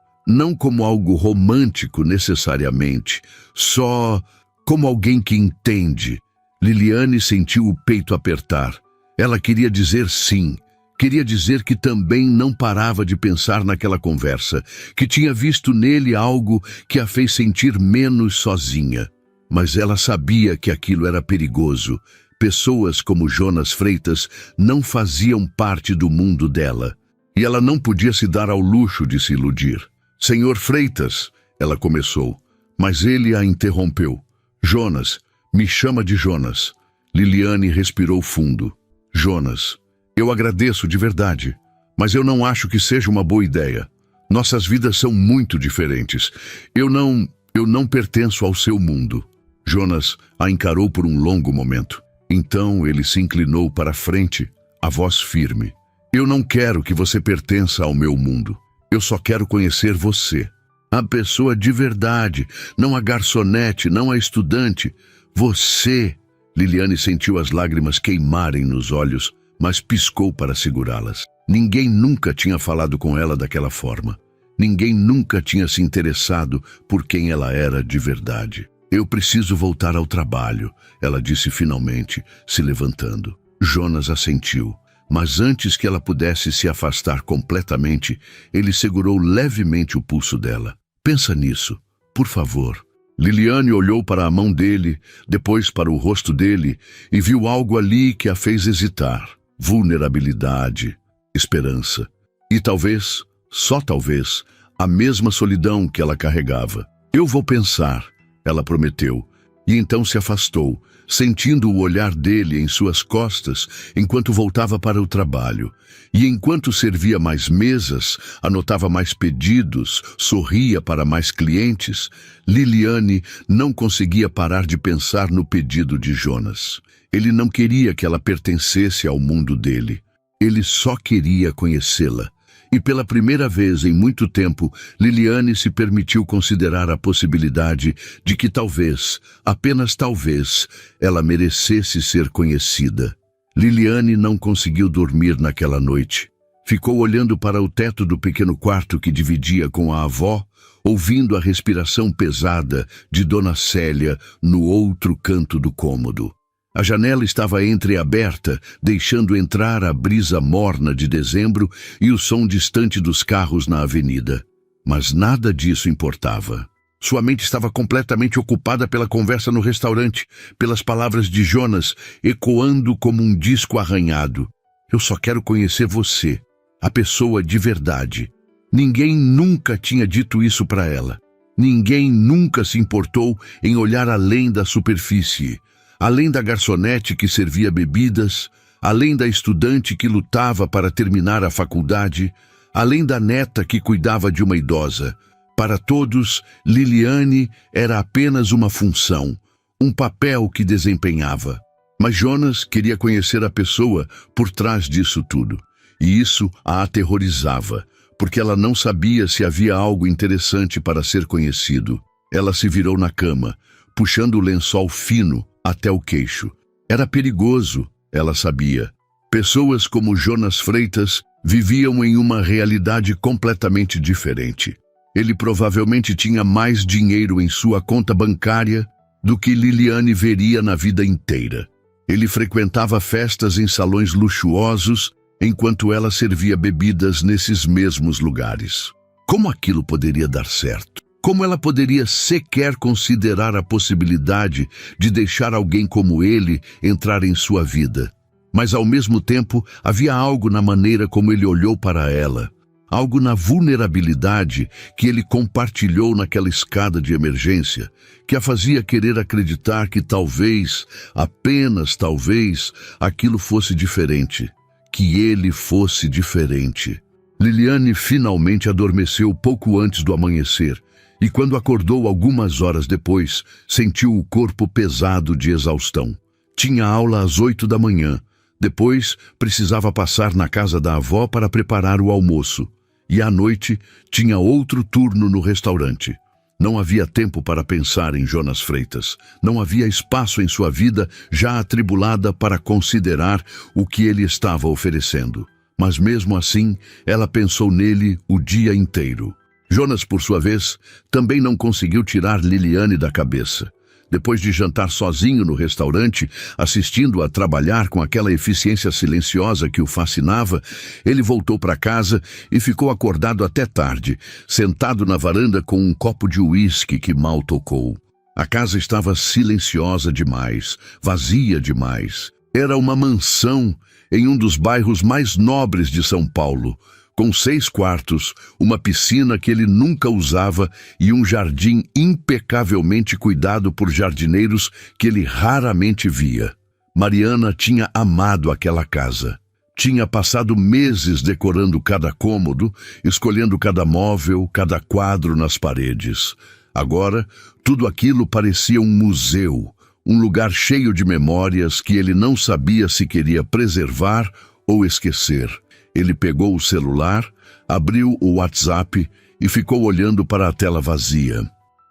S1: algo romântico necessariamente, só como alguém que entende." Liliane sentiu o peito apertar. Ela queria dizer sim. Queria dizer que também não parava de pensar naquela conversa, que tinha visto nele algo que a fez sentir menos sozinha. Mas ela sabia que aquilo era perigoso. Pessoas como Jonas Freitas não faziam parte do mundo dela. E ela não podia se dar ao luxo de se iludir. "Senhor Freitas", ela começou, mas ele a interrompeu. "Jonas, me chama de Jonas." Liliane respirou fundo. "Jonas, eu agradeço de verdade, mas eu não acho que seja uma boa ideia. Nossas vidas são muito diferentes. Eu não pertenço ao seu mundo." Jonas a encarou por um longo momento. Então ele se inclinou para a frente, a voz firme. "Eu não quero que você pertença ao meu mundo. Eu só quero conhecer você. A pessoa de verdade, não a garçonete, não a estudante. Você." Liliane sentiu as lágrimas queimarem nos olhos, mas piscou para segurá-las. Ninguém nunca tinha falado com ela daquela forma. Ninguém nunca tinha se interessado por quem ela era de verdade. "Eu preciso voltar ao trabalho", ela disse finalmente, se levantando. Jonas assentiu, mas antes que ela pudesse se afastar completamente, ele segurou levemente o pulso dela. "Pensa nisso, por favor." Liliane olhou para a mão dele, depois para o rosto dele, e viu algo ali que a fez hesitar. Vulnerabilidade, esperança. E talvez, só talvez, a mesma solidão que ela carregava. "Eu vou pensar", ela prometeu, e então se afastou, sentindo o olhar dele em suas costas enquanto voltava para o trabalho. E enquanto servia mais mesas, anotava mais pedidos, sorria para mais clientes, Liliane não conseguia parar de pensar no pedido de Jonas. Ele não queria que ela pertencesse ao mundo dele. Ele só queria conhecê-la. E pela primeira vez em muito tempo, Liliane se permitiu considerar a possibilidade de que talvez, apenas talvez, ela merecesse ser conhecida. Liliane não conseguiu dormir naquela noite. Ficou olhando para o teto do pequeno quarto que dividia com a avó, ouvindo a respiração pesada de Dona Célia no outro canto do cômodo. A janela estava entreaberta, deixando entrar a brisa morna de dezembro e o som distante dos carros na avenida. Mas nada disso importava. Sua mente estava completamente ocupada pela conversa no restaurante, pelas palavras de Jonas, ecoando como um disco arranhado. "Eu só quero conhecer você, a pessoa de verdade." Ninguém nunca tinha dito isso para ela. Ninguém nunca se importou em olhar além da superfície. Além da garçonete que servia bebidas, além da estudante que lutava para terminar a faculdade, além da neta que cuidava de uma idosa. Para todos, Liliane era apenas uma função, um papel que desempenhava. Mas Jonas queria conhecer a pessoa por trás disso tudo. E isso a aterrorizava, porque ela não sabia se havia algo interessante para ser conhecido. Ela se virou na cama, puxando o lençol fino até o queixo. Era perigoso, ela sabia. Pessoas como Jonas Freitas viviam em uma realidade completamente diferente. Ele provavelmente tinha mais dinheiro em sua conta bancária do que Liliane veria na vida inteira. Ele frequentava festas em salões luxuosos, enquanto ela servia bebidas nesses mesmos lugares. Como aquilo poderia dar certo? Como ela poderia sequer considerar a possibilidade de deixar alguém como ele entrar em sua vida? Mas, ao mesmo tempo, havia algo na maneira como ele olhou para ela, algo na vulnerabilidade que ele compartilhou naquela escada de emergência, que a fazia querer acreditar que talvez, apenas talvez, aquilo fosse diferente, que ele fosse diferente. Liliane finalmente adormeceu pouco antes do amanhecer, e quando acordou algumas horas depois, sentiu o corpo pesado de exaustão. Tinha aula às 8 da manhã. Depois, precisava passar na casa da avó para preparar o almoço. E à noite, tinha outro turno no restaurante. Não havia tempo para pensar em Jonas Freitas. Não havia espaço em sua vida já atribulada para considerar o que ele estava oferecendo. Mas mesmo assim, ela pensou nele o dia inteiro. Jonas, por sua vez, também não conseguiu tirar Liliane da cabeça. Depois de jantar sozinho no restaurante, assistindo-a trabalhar com aquela eficiência silenciosa que o fascinava, ele voltou para casa e ficou acordado até tarde, sentado na varanda com um copo de uísque que mal tocou. A casa estava silenciosa demais, vazia demais. Era uma mansão em um dos bairros mais nobres de São Paulo, com 6 quartos, uma piscina que ele nunca usava e um jardim impecavelmente cuidado por jardineiros que ele raramente via. Mariana tinha amado aquela casa. Tinha passado meses decorando cada cômodo, escolhendo cada móvel, cada quadro nas paredes. Agora, tudo aquilo parecia um museu, um lugar cheio de memórias que ele não sabia se queria preservar ou esquecer. Ele pegou o celular, abriu o WhatsApp e ficou olhando para a tela vazia.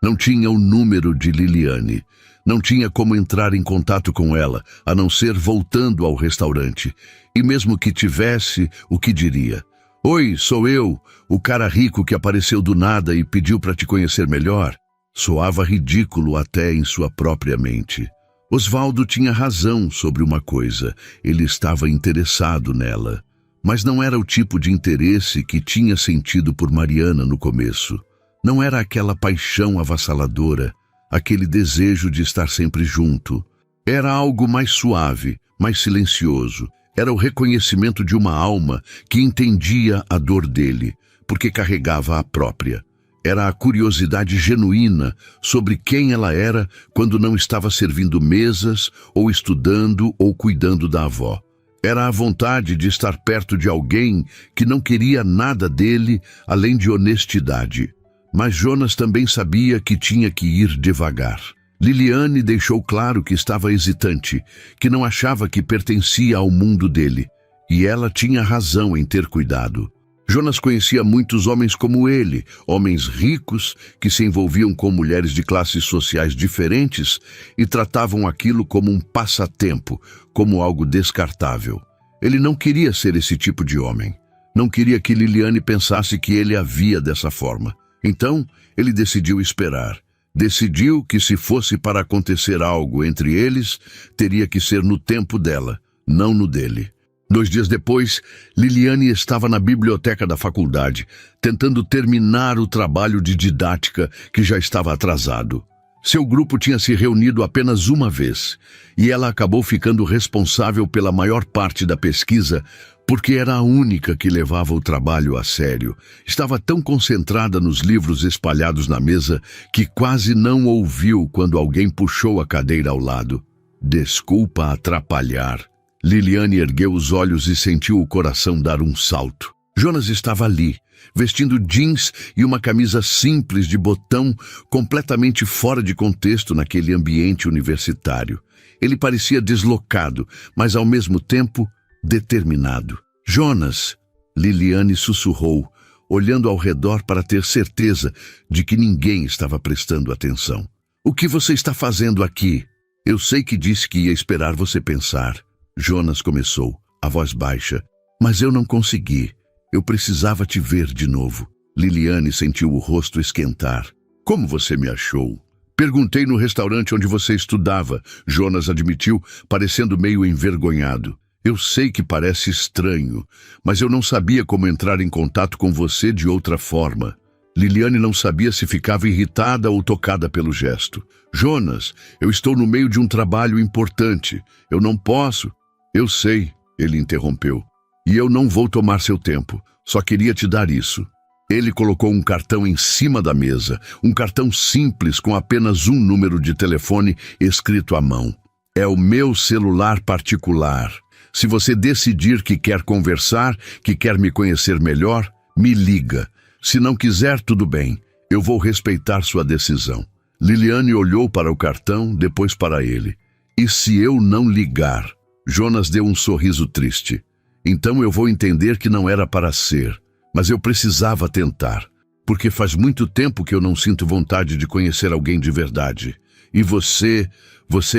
S1: Não tinha o número de Liliane. Não tinha como entrar em contato com ela, a não ser voltando ao restaurante. E mesmo que tivesse, o que diria? Oi, sou eu, o cara rico que apareceu do nada e pediu para te conhecer melhor. Soava ridículo até em sua própria mente. Osvaldo tinha razão sobre uma coisa. Ele estava interessado nela. Mas não era o tipo de interesse que tinha sentido por Mariana no começo. Não era aquela paixão avassaladora, aquele desejo de estar sempre junto. Era algo mais suave, mais silencioso. Era o reconhecimento de uma alma que entendia a dor dele, porque carregava a própria. Era a curiosidade genuína sobre quem ela era quando não estava servindo mesas, ou estudando, ou cuidando da avó. Era a vontade de estar perto de alguém que não queria nada dele além de honestidade. Mas Jonas também sabia que tinha que ir devagar. Liliane deixou claro que estava hesitante, que não achava que pertencia ao mundo dele. E ela tinha razão em ter cuidado. Jonas conhecia muitos homens como ele, homens ricos que se envolviam com mulheres de classes sociais diferentes e tratavam aquilo como um passatempo, como algo descartável. Ele não queria ser esse tipo de homem. Não queria que Liliane pensasse que ele a via dessa forma. Então, ele decidiu esperar. Decidiu que se fosse para acontecer algo entre eles, teria que ser no tempo dela, não no dele. 2 dias depois, Liliane estava na biblioteca da faculdade, tentando terminar o trabalho de didática que já estava atrasado. Seu grupo tinha se reunido apenas uma vez, e ela acabou ficando responsável pela maior parte da pesquisa, porque era a única que levava o trabalho a sério. Estava tão concentrada nos livros espalhados na mesa que quase não ouviu quando alguém puxou a cadeira ao lado. Desculpa atrapalhar. Liliane ergueu os olhos e sentiu o coração dar um salto. Jonas estava ali, vestindo jeans e uma camisa simples de botão, completamente fora de contexto naquele ambiente universitário. Ele parecia deslocado, mas ao mesmo tempo determinado. Jonas, Liliane sussurrou, olhando ao redor para ter certeza de que ninguém estava prestando atenção. O que você está fazendo aqui? Eu sei que disse que ia esperar você pensar. Jonas começou, a voz baixa. Mas eu não consegui. Eu precisava te ver de novo. Liliane sentiu o rosto esquentar. Como você me achou? Perguntei no restaurante onde você estudava, Jonas admitiu, parecendo meio envergonhado. Eu sei que parece estranho, mas eu não sabia como entrar em contato com você de outra forma. Liliane não sabia se ficava irritada ou tocada pelo gesto. Jonas, eu estou no meio de um trabalho importante. Eu não posso. Eu sei, ele interrompeu. E eu não vou tomar seu tempo. Só queria te dar isso. Ele colocou um cartão em cima da mesa, um cartão simples com apenas um número de telefone escrito à mão. É o meu celular particular. Se você decidir que quer conversar, que quer me conhecer melhor, me liga. Se não quiser, tudo bem. Eu vou respeitar sua decisão. Liliane olhou para o cartão, depois para ele. E se eu não ligar? Jonas deu um sorriso triste. Então eu vou entender que não era para ser. Mas eu precisava tentar, porque faz muito tempo que eu não sinto vontade de conhecer alguém de verdade. E você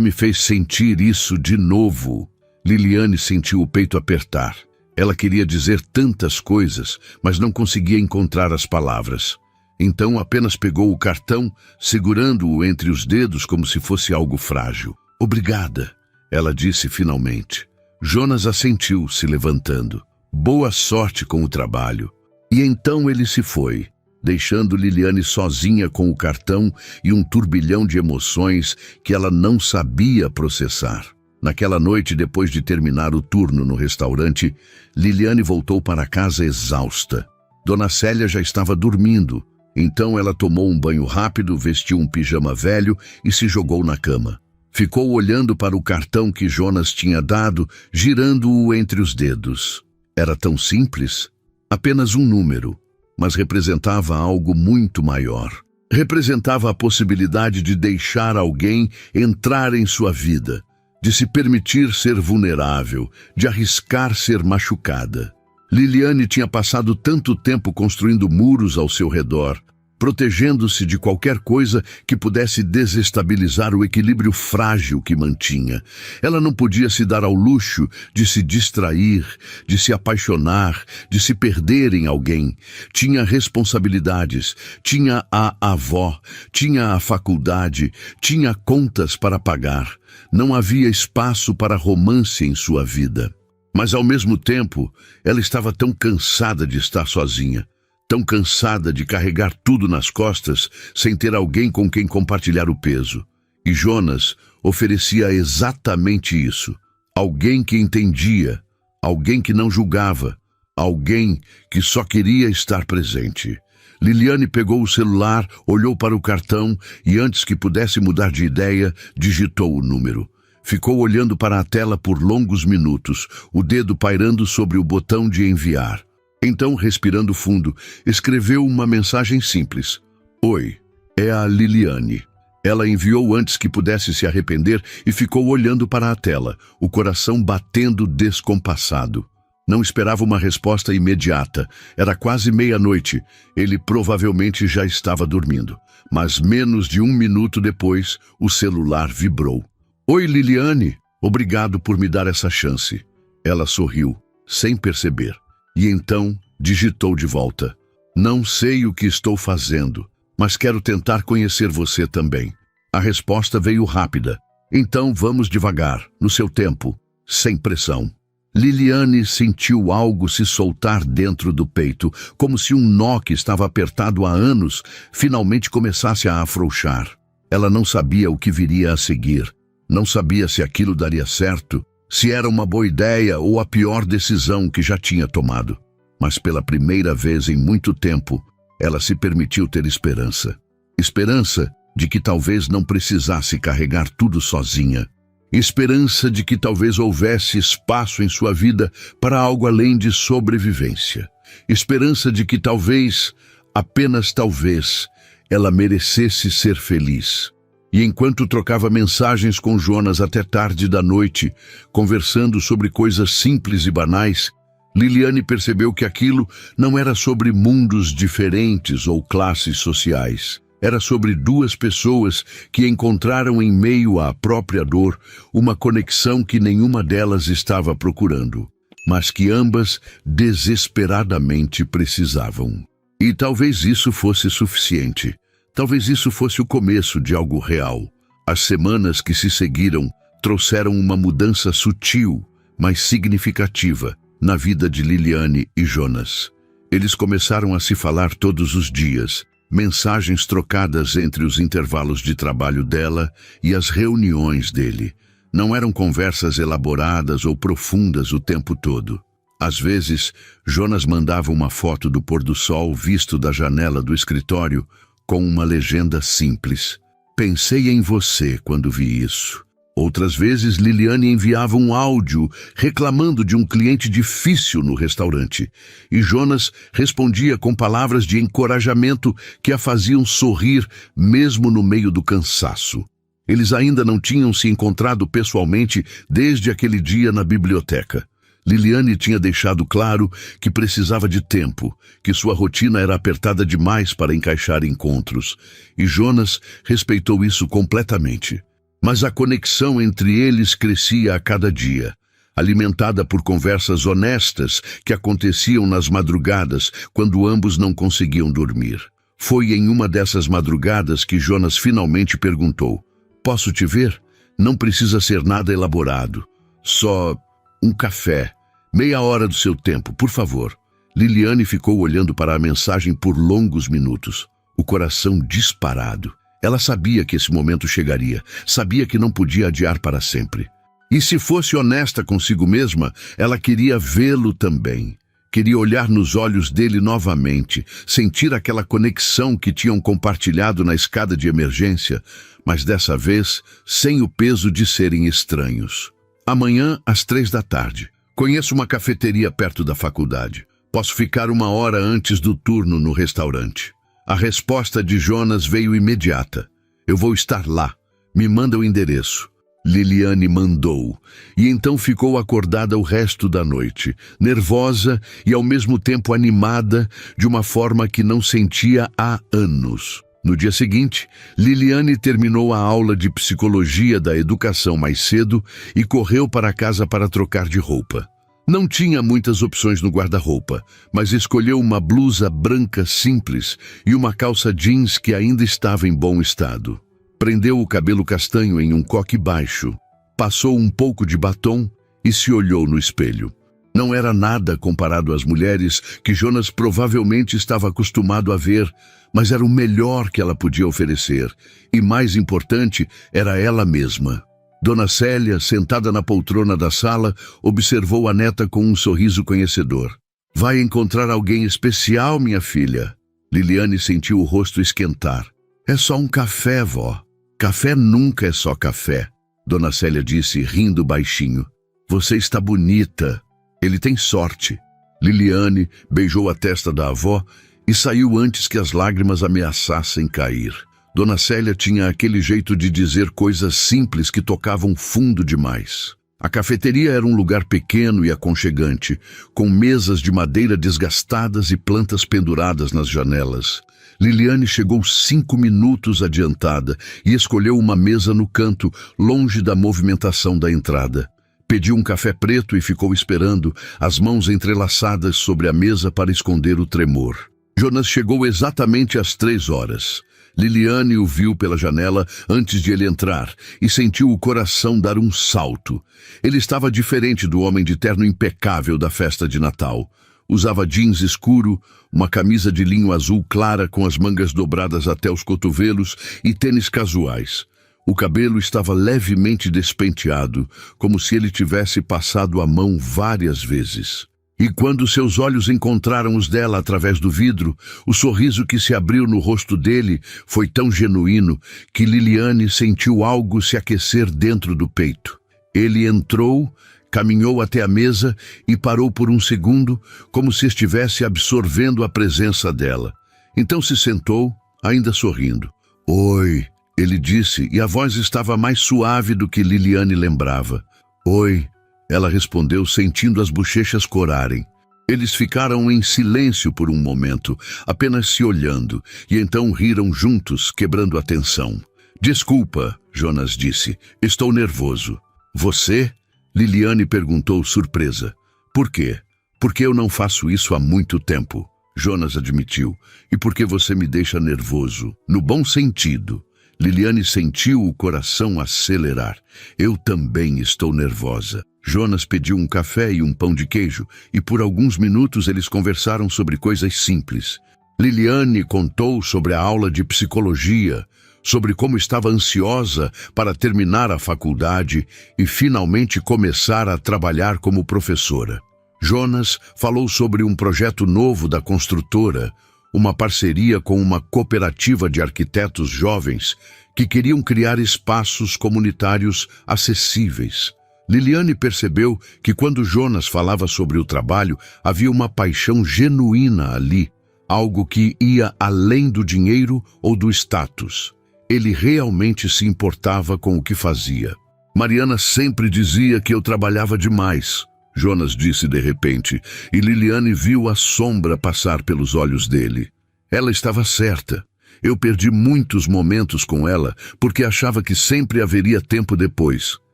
S1: me fez sentir isso de novo. Liliane sentiu o peito apertar. Ela queria dizer tantas coisas, mas não conseguia encontrar as palavras. Então apenas pegou o cartão, segurando-o entre os dedos como se fosse algo frágil. Obrigada, ela disse finalmente. Jonas assentiu, se levantando. Boa sorte com o trabalho. E então ele se foi, deixando Liliane sozinha com o cartão e um turbilhão de emoções que ela não sabia processar. Naquela noite, depois de terminar o turno no restaurante, Liliane voltou para casa exausta. Dona Célia já estava dormindo, então ela tomou um banho rápido, vestiu um pijama velho e se jogou na cama. Ficou olhando para o cartão que Jonas tinha dado, girando-o entre os dedos. Era tão simples. Apenas um número, mas representava algo muito maior. Representava a possibilidade de deixar alguém entrar em sua vida, de se permitir ser vulnerável, de arriscar ser machucada. Liliane tinha passado tanto tempo construindo muros ao seu redor, protegendo-se de qualquer coisa que pudesse desestabilizar o equilíbrio frágil que mantinha. Ela não podia se dar ao luxo de se distrair, de se apaixonar, de se perder em alguém. Tinha responsabilidades, tinha a avó, tinha a faculdade, tinha contas para pagar. Não havia espaço para romance em sua vida. Mas, ao mesmo tempo, ela estava tão cansada de estar sozinha. Tão cansada de carregar tudo nas costas sem ter alguém com quem compartilhar o peso. E Jonas oferecia exatamente isso. Alguém que entendia, alguém que não julgava, alguém que só queria estar presente. Liliane pegou o celular, olhou para o cartão e, antes que pudesse mudar de ideia, digitou o número. Ficou olhando para a tela por longos minutos, o dedo pairando sobre o botão de enviar. Então, respirando fundo, escreveu uma mensagem simples. Oi, é a Liliane. Ela enviou antes que pudesse se arrepender e ficou olhando para a tela, o coração batendo descompassado. Não esperava uma resposta imediata. Era quase meia-noite. Ele provavelmente já estava dormindo. Mas menos de 1 minuto depois, o celular vibrou. Oi, Liliane. Obrigado por me dar essa chance. Ela sorriu, sem perceber. E então digitou de volta. Não sei o que estou fazendo, mas quero tentar conhecer você também. A resposta veio rápida. Então vamos devagar, no seu tempo, sem pressão. Liliane sentiu algo se soltar dentro do peito, como se um nó que estava apertado há anos finalmente começasse a afrouxar. Ela não sabia o que viria a seguir. Não sabia se aquilo daria certo, se era uma boa ideia ou a pior decisão que já tinha tomado. Mas pela primeira vez em muito tempo, ela se permitiu ter esperança. Esperança de que talvez não precisasse carregar tudo sozinha. Esperança de que talvez houvesse espaço em sua vida para algo além de sobrevivência. Esperança de que talvez, apenas talvez, ela merecesse ser feliz. E enquanto trocava mensagens com Jonas até tarde da noite, conversando sobre coisas simples e banais, Liliane percebeu que aquilo não era sobre mundos diferentes ou classes sociais. Era sobre duas pessoas que encontraram em meio à própria dor uma conexão que nenhuma delas estava procurando, mas que ambas desesperadamente precisavam. E talvez isso fosse suficiente. Talvez isso fosse o começo de algo real. As semanas que se seguiram trouxeram uma mudança sutil, mas significativa, na vida de Liliane e Jonas. Eles começaram a se falar todos os dias, mensagens trocadas entre os intervalos de trabalho dela e as reuniões dele. Não eram conversas elaboradas ou profundas o tempo todo. Às vezes, Jonas mandava uma foto do pôr do sol visto da janela do escritório com uma legenda simples: "Pensei em você quando vi isso." Outras vezes, Liliane enviava um áudio reclamando de um cliente difícil no restaurante, e Jonas respondia com palavras de encorajamento que a faziam sorrir mesmo no meio do cansaço. Eles ainda não tinham se encontrado pessoalmente desde aquele dia na biblioteca. Liliane tinha deixado claro que precisava de tempo, que sua rotina era apertada demais para encaixar encontros, e Jonas respeitou isso completamente. Mas a conexão entre eles crescia a cada dia, alimentada por conversas honestas que aconteciam nas madrugadas, quando ambos não conseguiam dormir. Foi em uma dessas madrugadas que Jonas finalmente perguntou: "Posso te ver? Não precisa ser nada elaborado. Só um café. Meia hora do seu tempo, por favor." Liliane ficou olhando para a mensagem por longos minutos, o coração disparado. Ela sabia que esse momento chegaria, sabia que não podia adiar para sempre. E se fosse honesta consigo mesma, ela queria vê-lo também. Queria olhar nos olhos dele novamente, sentir aquela conexão que tinham compartilhado na escada de emergência, mas dessa vez sem o peso de serem estranhos. "Amanhã, às 3 da tarde. Conheço uma cafeteria perto da faculdade. Posso ficar 1 hora antes do turno no restaurante." A resposta de Jonas veio imediata: "Eu vou estar lá. Me manda o endereço." Liliane mandou, e então ficou acordada o resto da noite, nervosa e ao mesmo tempo animada, de uma forma que não sentia há anos. No dia seguinte, Liliane terminou a aula de psicologia da educação mais cedo e correu para casa para trocar de roupa. Não tinha muitas opções no guarda-roupa, mas escolheu uma blusa branca simples e uma calça jeans que ainda estava em bom estado. Prendeu o cabelo castanho em um coque baixo, passou um pouco de batom e se olhou no espelho. Não era nada comparado às mulheres que Jonas provavelmente estava acostumado a ver, mas era o melhor que ela podia oferecer, e mais importante, era ela mesma. Dona Célia, sentada na poltrona da sala, observou a neta com um sorriso conhecedor. "Vai encontrar alguém especial, minha filha." Liliane sentiu o rosto esquentar. "É só um café, vó." "Café nunca é só café," Dona Célia disse, rindo baixinho. "Você está bonita. Ele tem sorte." Liliane beijou a testa da avó e saiu antes que as lágrimas ameaçassem cair. Dona Célia tinha aquele jeito de dizer coisas simples que tocavam fundo demais. A cafeteria era um lugar pequeno e aconchegante, com mesas de madeira desgastadas e plantas penduradas nas janelas. Liliane chegou 5 minutos adiantada e escolheu uma mesa no canto, longe da movimentação da entrada. Pediu um café preto e ficou esperando, as mãos entrelaçadas sobre a mesa para esconder o tremor. Jonas chegou exatamente às 3 horas. Liliane o viu pela janela antes de ele entrar e sentiu o coração dar um salto. Ele estava diferente do homem de terno impecável da festa de Natal. Usava jeans escuro, uma camisa de linho azul clara com as mangas dobradas até os cotovelos e tênis casuais. O cabelo estava levemente despenteado, como se ele tivesse passado a mão várias vezes. E quando seus olhos encontraram os dela através do vidro, o sorriso que se abriu no rosto dele foi tão genuíno que Liliane sentiu algo se aquecer dentro do peito. Ele entrou, caminhou até a mesa e parou por um segundo, como se estivesse absorvendo a presença dela. Então se sentou, ainda sorrindo. "Oi", ele disse, e a voz estava mais suave do que Liliane lembrava. "Oi", ela respondeu, sentindo as bochechas corarem. Eles ficaram em silêncio por um momento, apenas se olhando, e então riram juntos, quebrando a tensão. Desculpa, Jonas disse, estou nervoso. Você? Liliane perguntou surpresa. Por quê? Porque eu não faço isso há muito tempo, Jonas admitiu. E porque você me deixa nervoso, no bom sentido. Liliane sentiu o coração acelerar. Eu também estou nervosa. Jonas pediu um café e um pão de queijo, e por alguns minutos eles conversaram sobre coisas simples. Liliane contou sobre a aula de psicologia, sobre como estava ansiosa para terminar a faculdade e finalmente começar a trabalhar como professora. Jonas falou sobre um projeto novo da construtora, uma parceria com uma cooperativa de arquitetos jovens que queriam criar espaços comunitários acessíveis. Liliane percebeu que quando Jonas falava sobre o trabalho, havia uma paixão genuína ali, algo que ia além do dinheiro ou do status. Ele realmente se importava com o que fazia. Mariana sempre dizia que eu trabalhava demais, Jonas disse de repente, e Liliane viu a sombra passar pelos olhos dele. Ela estava certa. Eu perdi muitos momentos com ela porque achava que sempre haveria tempo depois.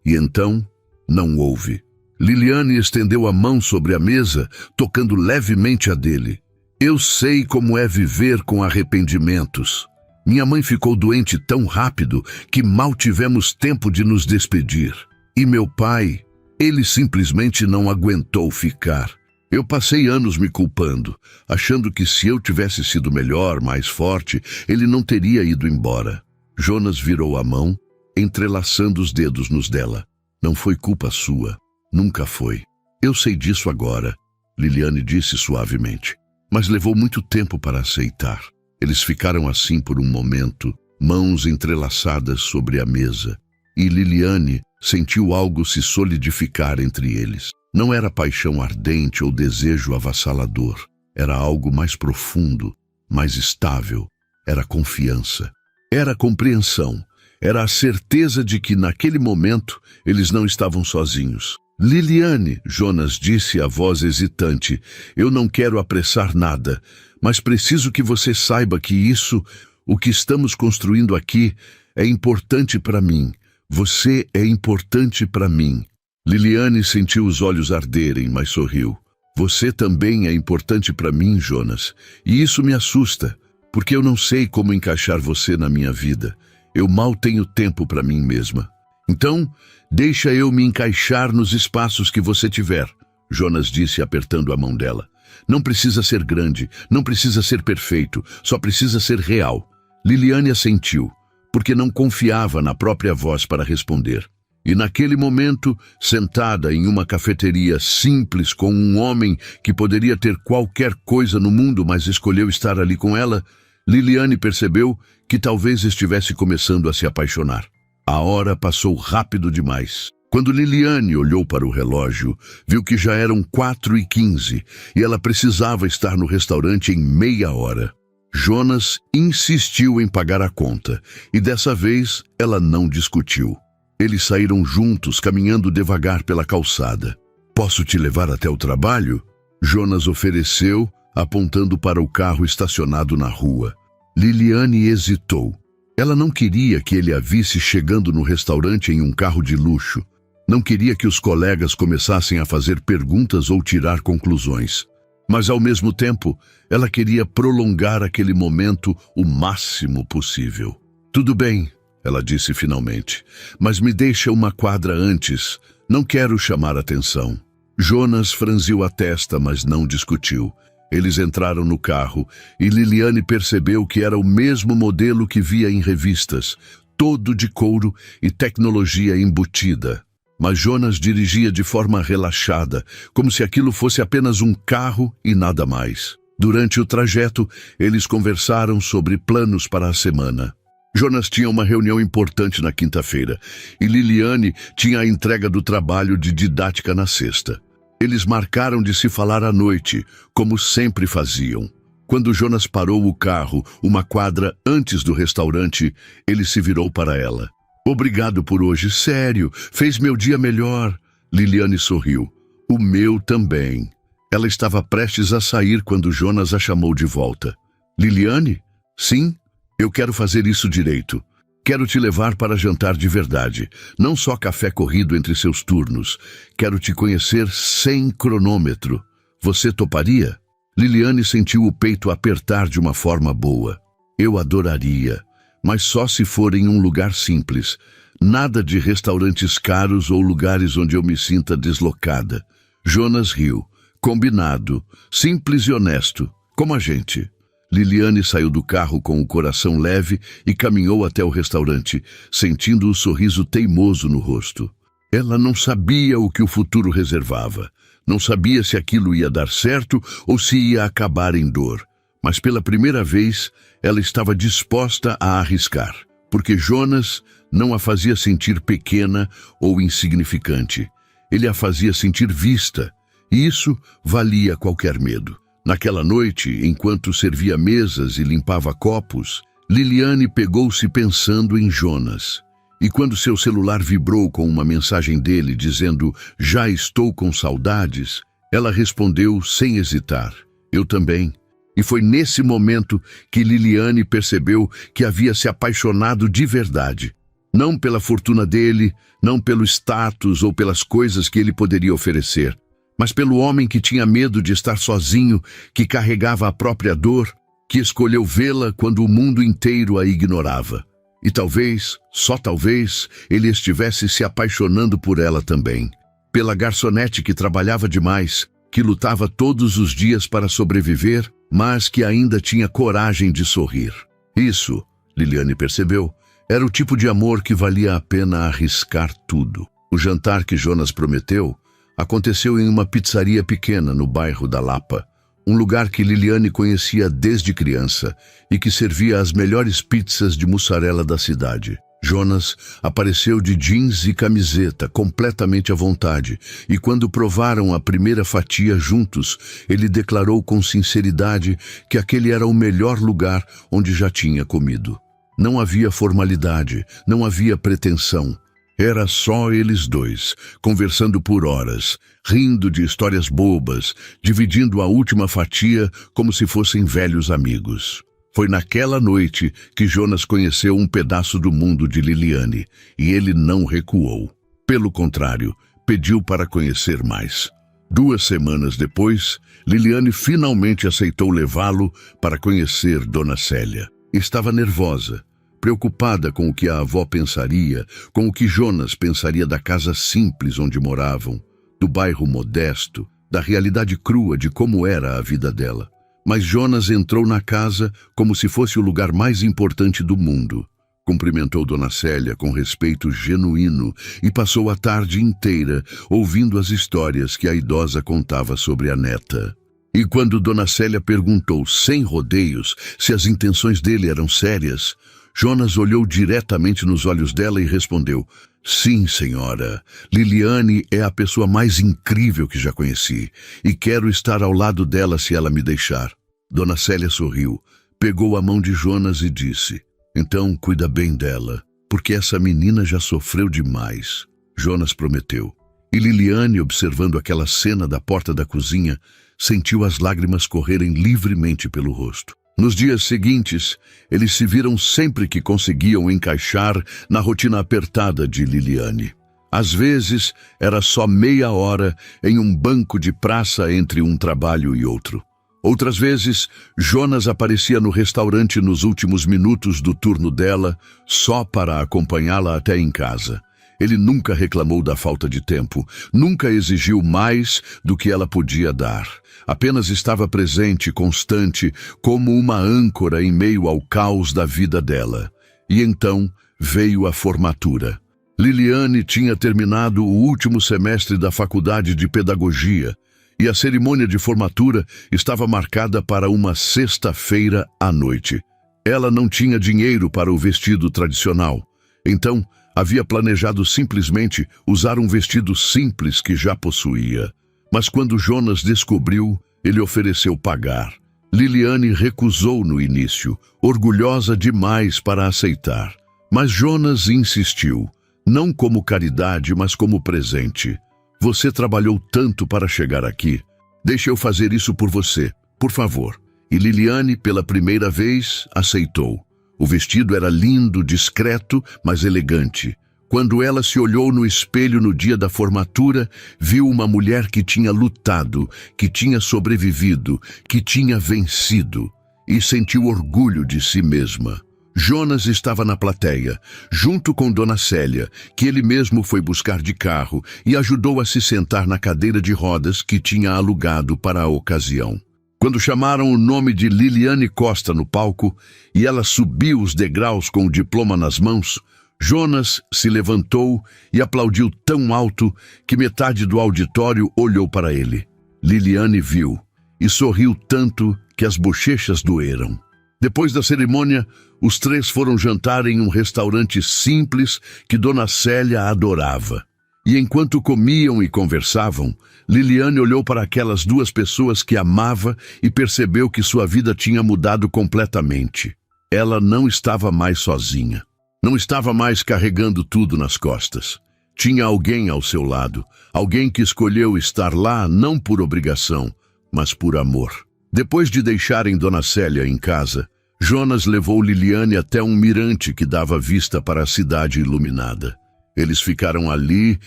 S1: E então, não houve. Liliane estendeu a mão sobre a mesa, tocando levemente a dele. Eu sei como é viver com arrependimentos. Minha mãe ficou doente tão rápido que mal tivemos tempo de nos despedir. E meu pai, ele simplesmente não aguentou ficar. Eu passei anos me culpando, achando que se eu tivesse sido melhor, mais forte, ele não teria ido embora. Jonas virou a mão, entrelaçando os dedos nos dela. Não foi culpa sua. Nunca foi. Eu sei disso agora, Liliane disse suavemente. Mas levou muito tempo para aceitar. Eles ficaram assim por um momento, mãos entrelaçadas sobre a mesa. E Liliane sentiu algo se solidificar entre eles. Não era paixão ardente ou desejo avassalador. Era algo mais profundo, mais estável. Era confiança. Era compreensão. Era a certeza de que, naquele momento, eles não estavam sozinhos. Liliane, Jonas disse a voz hesitante, eu não quero apressar nada, mas preciso que você saiba que isso, o que estamos construindo aqui, é importante para mim. Você é importante para mim. Liliane sentiu os olhos arderem, mas sorriu. Você também é importante para mim, Jonas, e isso me assusta, porque eu não sei como encaixar você na minha vida. Eu mal tenho tempo para mim mesma. Então, deixa eu me encaixar nos espaços que você tiver, Jonas disse apertando a mão dela. Não precisa ser grande, não precisa ser perfeito, só precisa ser real. Liliane assentiu, porque não confiava na própria voz para responder. E naquele momento, sentada em uma cafeteria simples com um homem que poderia ter qualquer coisa no mundo, mas escolheu estar ali com ela, Liliane percebeu que talvez estivesse começando a se apaixonar. A hora passou rápido demais. Quando Liliane olhou para o relógio, viu que já eram 4h15 e ela precisava estar no restaurante em meia hora. Jonas insistiu em pagar a conta e dessa vez ela não discutiu. Eles saíram juntos, caminhando devagar pela calçada. Posso te levar até o trabalho? Jonas ofereceu, apontando para o carro estacionado na rua. Liliane hesitou. Ela não queria que ele a visse chegando no restaurante em um carro de luxo. Não queria que os colegas começassem a fazer perguntas ou tirar conclusões. Mas, ao mesmo tempo, ela queria prolongar aquele momento o máximo possível. Tudo bem, ela disse finalmente, mas me deixa uma quadra antes. Não quero chamar atenção. Jonas franziu a testa, mas não discutiu. Eles entraram no carro e Liliane percebeu que era o mesmo modelo que via em revistas, todo de couro e tecnologia embutida. Mas Jonas dirigia de forma relaxada, como se aquilo fosse apenas um carro e nada mais. Durante o trajeto, eles conversaram sobre planos para a semana. Jonas tinha uma reunião importante na quinta-feira e Liliane tinha a entrega do trabalho de didática na sexta. Eles marcaram de se falar à noite, como sempre faziam. Quando Jonas parou o carro, uma quadra antes do restaurante, ele se virou para ela. Obrigado por hoje, sério, fez meu dia melhor. Liliane sorriu. O meu também. Ela estava prestes a sair quando Jonas a chamou de volta. Liliane? Sim, eu quero fazer isso direito. Quero te levar para jantar de verdade, não só café corrido entre seus turnos. Quero te conhecer sem cronômetro. Você toparia? Liliane sentiu o peito apertar de uma forma boa. Eu adoraria, mas só se for em um lugar simples. Nada de restaurantes caros ou lugares onde eu me sinta deslocada. Jonas riu. Combinado, simples e honesto, como a gente. Liliane saiu do carro com o coração leve e caminhou até o restaurante, sentindo o sorriso teimoso no rosto. Ela não sabia o que o futuro reservava. Não sabia se aquilo ia dar certo ou se ia acabar em dor. Mas pela primeira vez, ela estava disposta a arriscar, porque Jonas não a fazia sentir pequena ou insignificante. Ele a fazia sentir vista. E isso valia qualquer medo. Naquela noite, enquanto servia mesas e limpava copos, Liliane pegou-se pensando em Jonas. E quando seu celular vibrou com uma mensagem dele dizendo "Já estou com saudades", ela respondeu sem hesitar: "Eu também". E foi nesse momento que Liliane percebeu que havia se apaixonado de verdade. Não pela fortuna dele, não pelo status ou pelas coisas que ele poderia oferecer, mas pelo homem que tinha medo de estar sozinho, que carregava a própria dor, que escolheu vê-la quando o mundo inteiro a ignorava. E talvez, só talvez, ele estivesse se apaixonando por ela também. Pela garçonete que trabalhava demais, que lutava todos os dias para sobreviver, mas que ainda tinha coragem de sorrir. Isso, Liliane percebeu, era o tipo de amor que valia a pena arriscar tudo. O jantar que Jonas prometeu aconteceu em uma pizzaria pequena no bairro da Lapa, um lugar que Liliane conhecia desde criança e que servia as melhores pizzas de mussarela da cidade. Jonas apareceu de jeans e camiseta, completamente à vontade, e quando provaram a primeira fatia juntos, ele declarou com sinceridade que aquele era o melhor lugar onde já tinha comido. Não havia formalidade, não havia pretensão. Era só eles dois, conversando por horas, rindo de histórias bobas, dividindo a última fatia como se fossem velhos amigos. Foi naquela noite que Jonas conheceu um pedaço do mundo de Liliane, e ele não recuou. Pelo contrário, pediu para conhecer mais. 2 semanas depois, Liliane finalmente aceitou levá-lo para conhecer Dona Célia. Estava nervosa, preocupada com o que a avó pensaria, com o que Jonas pensaria da casa simples onde moravam, do bairro modesto, da realidade crua de como era a vida dela. Mas Jonas entrou na casa como se fosse o lugar mais importante do mundo. Cumprimentou Dona Célia com respeito genuíno e passou a tarde inteira ouvindo as histórias que a idosa contava sobre a neta. E quando Dona Célia perguntou, sem rodeios, se as intenções dele eram sérias, Jonas olhou diretamente nos olhos dela e respondeu: "Sim, senhora. Liliane é a pessoa mais incrível que já conheci, e quero estar ao lado dela se ela me deixar." Dona Célia sorriu, pegou a mão de Jonas e disse: "Então cuida bem dela, porque essa menina já sofreu demais." Jonas prometeu. E Liliane, observando aquela cena da porta da cozinha, sentiu as lágrimas correrem livremente pelo rosto. Nos dias seguintes, eles se viram sempre que conseguiam encaixar na rotina apertada de Liliane. Às vezes, era só meia hora em um banco de praça entre um trabalho e outro. Outras vezes, Jonas aparecia no restaurante nos últimos minutos do turno dela, só para acompanhá-la até em casa. Ele nunca reclamou da falta de tempo, nunca exigiu mais do que ela podia dar. Apenas estava presente, constante, como uma âncora em meio ao caos da vida dela. E então veio a formatura. Liliane tinha terminado o último semestre da faculdade de pedagogia, e a cerimônia de formatura estava marcada para uma sexta-feira à noite. Ela não tinha dinheiro para o vestido tradicional, então havia planejado simplesmente usar um vestido simples que já possuía. Mas quando Jonas descobriu, ele ofereceu pagar. Liliane recusou no início, orgulhosa demais para aceitar. Mas Jonas insistiu, não como caridade, mas como presente. "Você trabalhou tanto para chegar aqui. Deixe eu fazer isso por você, por favor. E Liliane, pela primeira vez, aceitou. O vestido era lindo, discreto, mas elegante. Quando ela se olhou no espelho no dia da formatura, viu uma mulher que tinha lutado, que tinha sobrevivido, que tinha vencido. E sentiu orgulho de si mesma. Jonas estava na plateia, junto com Dona Célia, que ele mesmo foi buscar de carro e ajudou a se sentar na cadeira de rodas que tinha alugado para a ocasião. Quando chamaram o nome de Liliane Costa no palco e ela subiu os degraus com o diploma nas mãos, Jonas se levantou e aplaudiu tão alto que metade do auditório olhou para ele. Liliane viu e sorriu tanto que as bochechas doeram. Depois da cerimônia, os três foram jantar em um restaurante simples que Dona Célia adorava. E enquanto comiam e conversavam, Liliane olhou para aquelas duas pessoas que amava e percebeu que sua vida tinha mudado completamente. Ela não estava mais sozinha. Não estava mais carregando tudo nas costas. Tinha alguém ao seu lado, alguém que escolheu estar lá não por obrigação, mas por amor. Depois de deixarem Dona Célia em casa, Jonas levou Liliane até um mirante que dava vista para a cidade iluminada. Eles ficaram ali,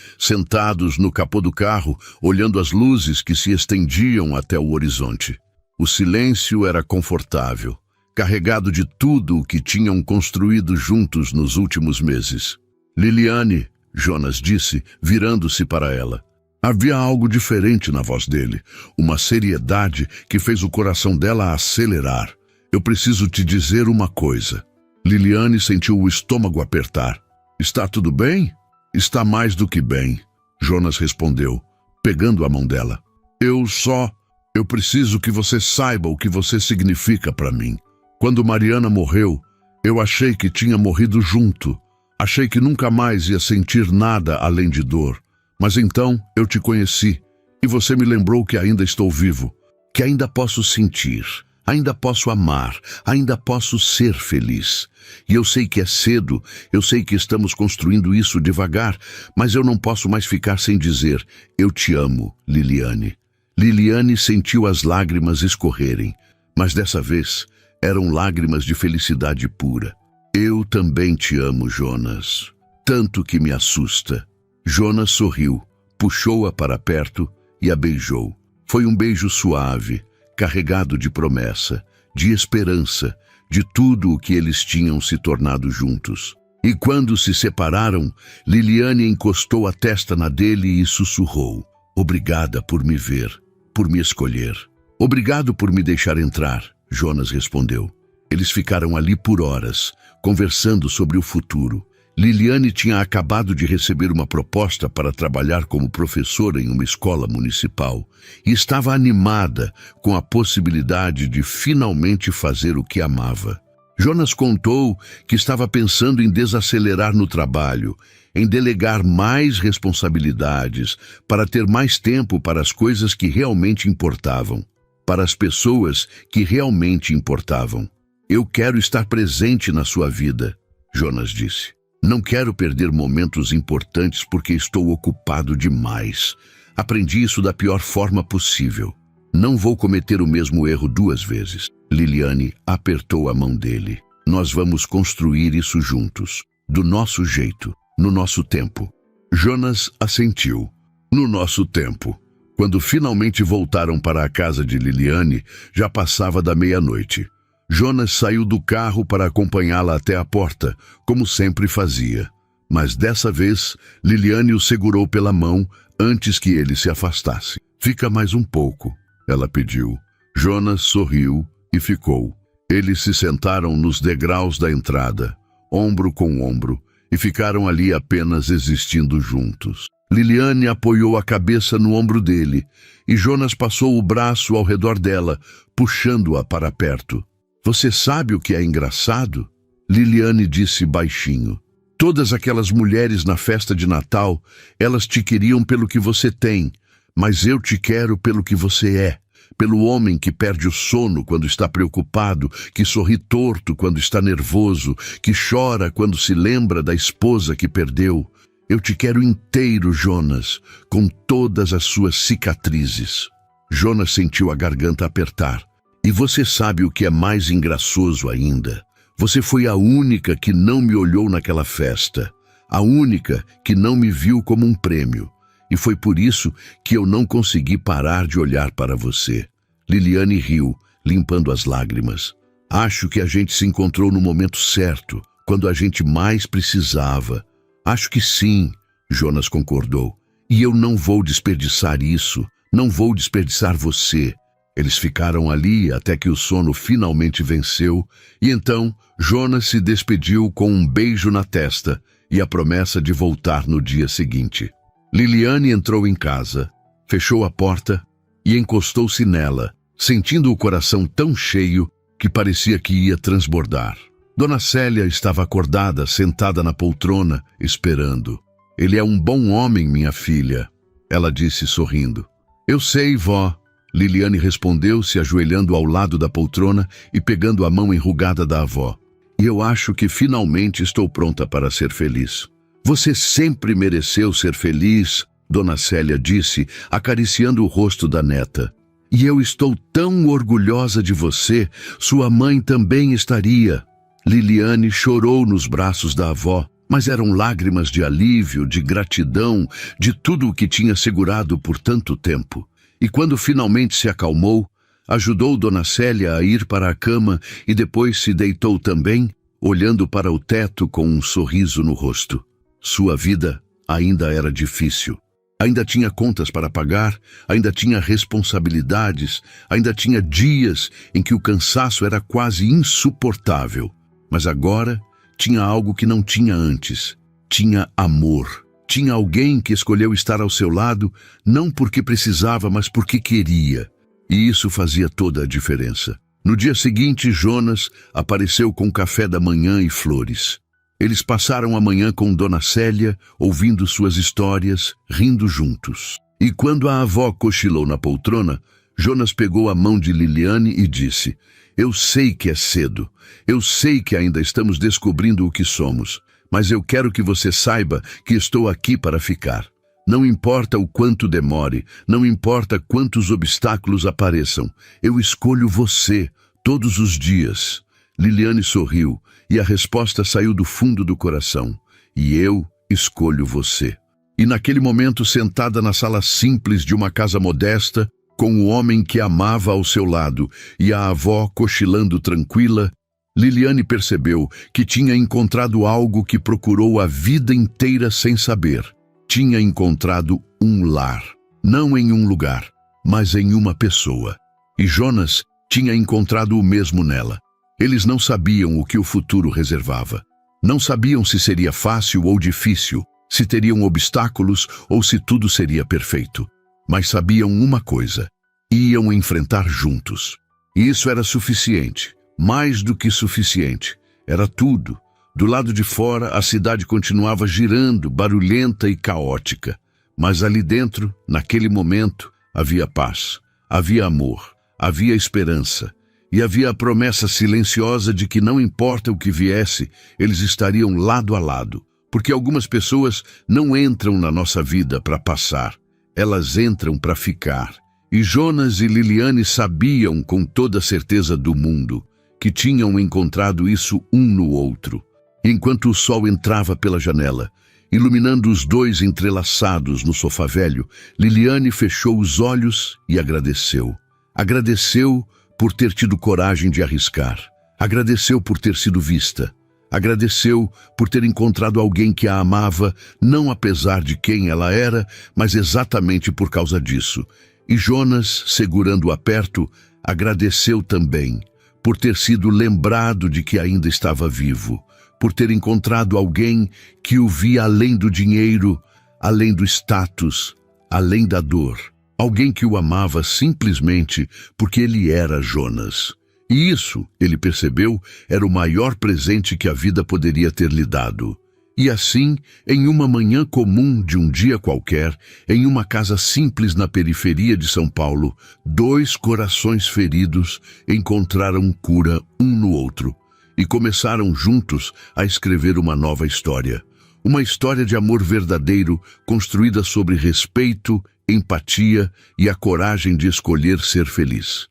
S1: sentados no capô do carro, olhando as luzes que se estendiam até o horizonte. O silêncio era confortável, carregado de tudo o que tinham construído juntos nos últimos meses. Liliane, Jonas disse, virando-se para ela. Havia algo diferente na voz dele, uma seriedade que fez o coração dela acelerar. Eu preciso te dizer uma coisa. Liliane sentiu o estômago apertar. Está tudo bem? Está mais do que bem, Jonas respondeu, pegando a mão dela. Eu preciso que você saiba o que você significa para mim. Quando Mariana morreu, eu achei que tinha morrido junto. Achei que nunca mais ia sentir nada além de dor. Mas então eu te conheci, e você me lembrou que ainda estou vivo, que ainda posso sentir, ainda posso amar, ainda posso ser feliz. E eu sei que é cedo, eu sei que estamos construindo isso devagar, mas eu não posso mais ficar sem dizer, eu te amo, Liliane. Liliane sentiu as lágrimas escorrerem, mas dessa vez eram lágrimas de felicidade pura. Eu também te amo, Jonas, tanto que me assusta. Jonas sorriu, puxou-a para perto e a beijou. Foi um beijo suave, carregado de promessa, de esperança, de tudo o que eles tinham se tornado juntos. E quando se separaram, Liliane encostou a testa na dele e sussurrou: Obrigada por me ver, por me escolher. Obrigado por me deixar entrar, Jonas respondeu. Eles ficaram ali por horas, conversando sobre o futuro. Liliane tinha acabado de receber uma proposta para trabalhar como professora em uma escola municipal e estava animada com a possibilidade de finalmente fazer o que amava. Jonas contou que estava pensando em desacelerar no trabalho, em delegar mais responsabilidades para ter mais tempo para as coisas que realmente importavam, para as pessoas que realmente importavam. Eu quero estar presente na sua vida, Jonas disse. Não quero perder momentos importantes porque estou ocupado demais. Aprendi isso da pior forma possível. Não vou cometer o mesmo erro 2 vezes. Liliane apertou a mão dele. Nós vamos construir isso juntos, do nosso jeito, no nosso tempo. Jonas assentiu. No nosso tempo. Quando finalmente voltaram para a casa de Liliane, já passava da meia-noite. Jonas saiu do carro para acompanhá-la até a porta, como sempre fazia. Mas dessa vez, Liliane o segurou pela mão antes que ele se afastasse. Fica mais um pouco, ela pediu. Jonas sorriu e ficou. Eles se sentaram nos degraus da entrada, ombro com ombro, e ficaram ali apenas existindo juntos. Liliane apoiou a cabeça no ombro dele, e Jonas passou o braço ao redor dela, puxando-a para perto. Você sabe o que é engraçado? Liliane disse baixinho. Todas aquelas mulheres na festa de Natal, elas te queriam pelo que você tem, mas eu te quero pelo que você é. Pelo homem que perde o sono quando está preocupado, que sorri torto quando está nervoso, que chora quando se lembra da esposa que perdeu. Eu te quero inteiro, Jonas, com todas as suas cicatrizes. Jonas sentiu a garganta apertar. E você sabe o que é mais engraçoso ainda? Você foi a única que não me olhou naquela festa. A única que não me viu como um prêmio. E foi por isso que eu não consegui parar de olhar para você. Liliane riu, limpando as lágrimas. Acho que a gente se encontrou no momento certo, quando a gente mais precisava. Acho que sim, Jonas concordou. E eu não vou desperdiçar isso. Não vou desperdiçar você. Eles ficaram ali até que o sono finalmente venceu, e então Jonas se despediu com um beijo na testa e a promessa de voltar no dia seguinte. Liliane entrou em casa, fechou a porta e encostou-se nela, sentindo o coração tão cheio que parecia que ia transbordar. Dona Célia estava acordada, sentada na poltrona, esperando. Ele é um bom homem, minha filha, ela disse sorrindo. Eu sei, vó, Liliane respondeu, se ajoelhando ao lado da poltrona e pegando a mão enrugada da avó. E eu acho que finalmente estou pronta para ser feliz. Você sempre mereceu ser feliz, Dona Célia disse, acariciando o rosto da neta. E eu estou tão orgulhosa de você, sua mãe também estaria. Liliane chorou nos braços da avó, mas eram lágrimas de alívio, de gratidão, de tudo o que tinha segurado por tanto tempo. E quando finalmente se acalmou, ajudou Dona Célia a ir para a cama e depois se deitou também, olhando para o teto com um sorriso no rosto. Sua vida ainda era difícil. Ainda tinha contas para pagar, ainda tinha responsabilidades, ainda tinha dias em que o cansaço era quase insuportável. Mas agora tinha algo que não tinha antes. Tinha amor. Tinha alguém que escolheu estar ao seu lado, não porque precisava, mas porque queria. E isso fazia toda a diferença. No dia seguinte, Jonas apareceu com café da manhã e flores. Eles passaram a manhã com Dona Célia, ouvindo suas histórias, rindo juntos. E quando a avó cochilou na poltrona, Jonas pegou a mão de Liliane e disse: Eu sei que é cedo, eu sei que ainda estamos descobrindo o que somos, mas eu quero que você saiba que estou aqui para ficar. Não importa o quanto demore, não importa quantos obstáculos apareçam, eu escolho você todos os dias. Liliane sorriu e a resposta saiu do fundo do coração. E eu escolho você. E naquele momento, sentada na sala simples de uma casa modesta, com o homem que amava ao seu lado e a avó cochilando tranquila, Liliane percebeu que tinha encontrado algo que procurou a vida inteira sem saber. Tinha encontrado um lar, não em um lugar, mas em uma pessoa. E Jonas tinha encontrado o mesmo nela. Eles não sabiam o que o futuro reservava. Não sabiam se seria fácil ou difícil, se teriam obstáculos ou se tudo seria perfeito. Mas sabiam uma coisa: iam enfrentar juntos. E isso era suficiente, mais do que suficiente. Era tudo. Do lado de fora, a cidade continuava girando, barulhenta e caótica. Mas ali dentro, naquele momento, havia paz, havia amor, havia esperança. E havia a promessa silenciosa de que não importa o que viesse, eles estariam lado a lado. Porque algumas pessoas não entram na nossa vida para passar, elas entram para ficar. E Jonas e Liliane sabiam com toda a certeza do mundo que tinham encontrado isso um no outro. Enquanto o sol entrava pela janela, iluminando os dois entrelaçados no sofá velho, Liliane fechou os olhos e agradeceu. Agradeceu por ter tido coragem de arriscar. Agradeceu por ter sido vista. Agradeceu por ter encontrado alguém que a amava, não apesar de quem ela era, mas exatamente por causa disso. E Jonas, segurando-a perto, agradeceu também por ter sido lembrado de que ainda estava vivo, por ter encontrado alguém que o via além do dinheiro, além do status, além da dor. Alguém que o amava simplesmente porque ele era Jonas. E isso, ele percebeu, era o maior presente que a vida poderia ter lhe dado. E assim, em uma manhã comum de um dia qualquer, em uma casa simples na periferia de São Paulo, dois corações feridos encontraram cura um no outro e começaram juntos a escrever uma nova história. Uma história de amor verdadeiro, construída sobre respeito, empatia e a coragem de escolher ser feliz.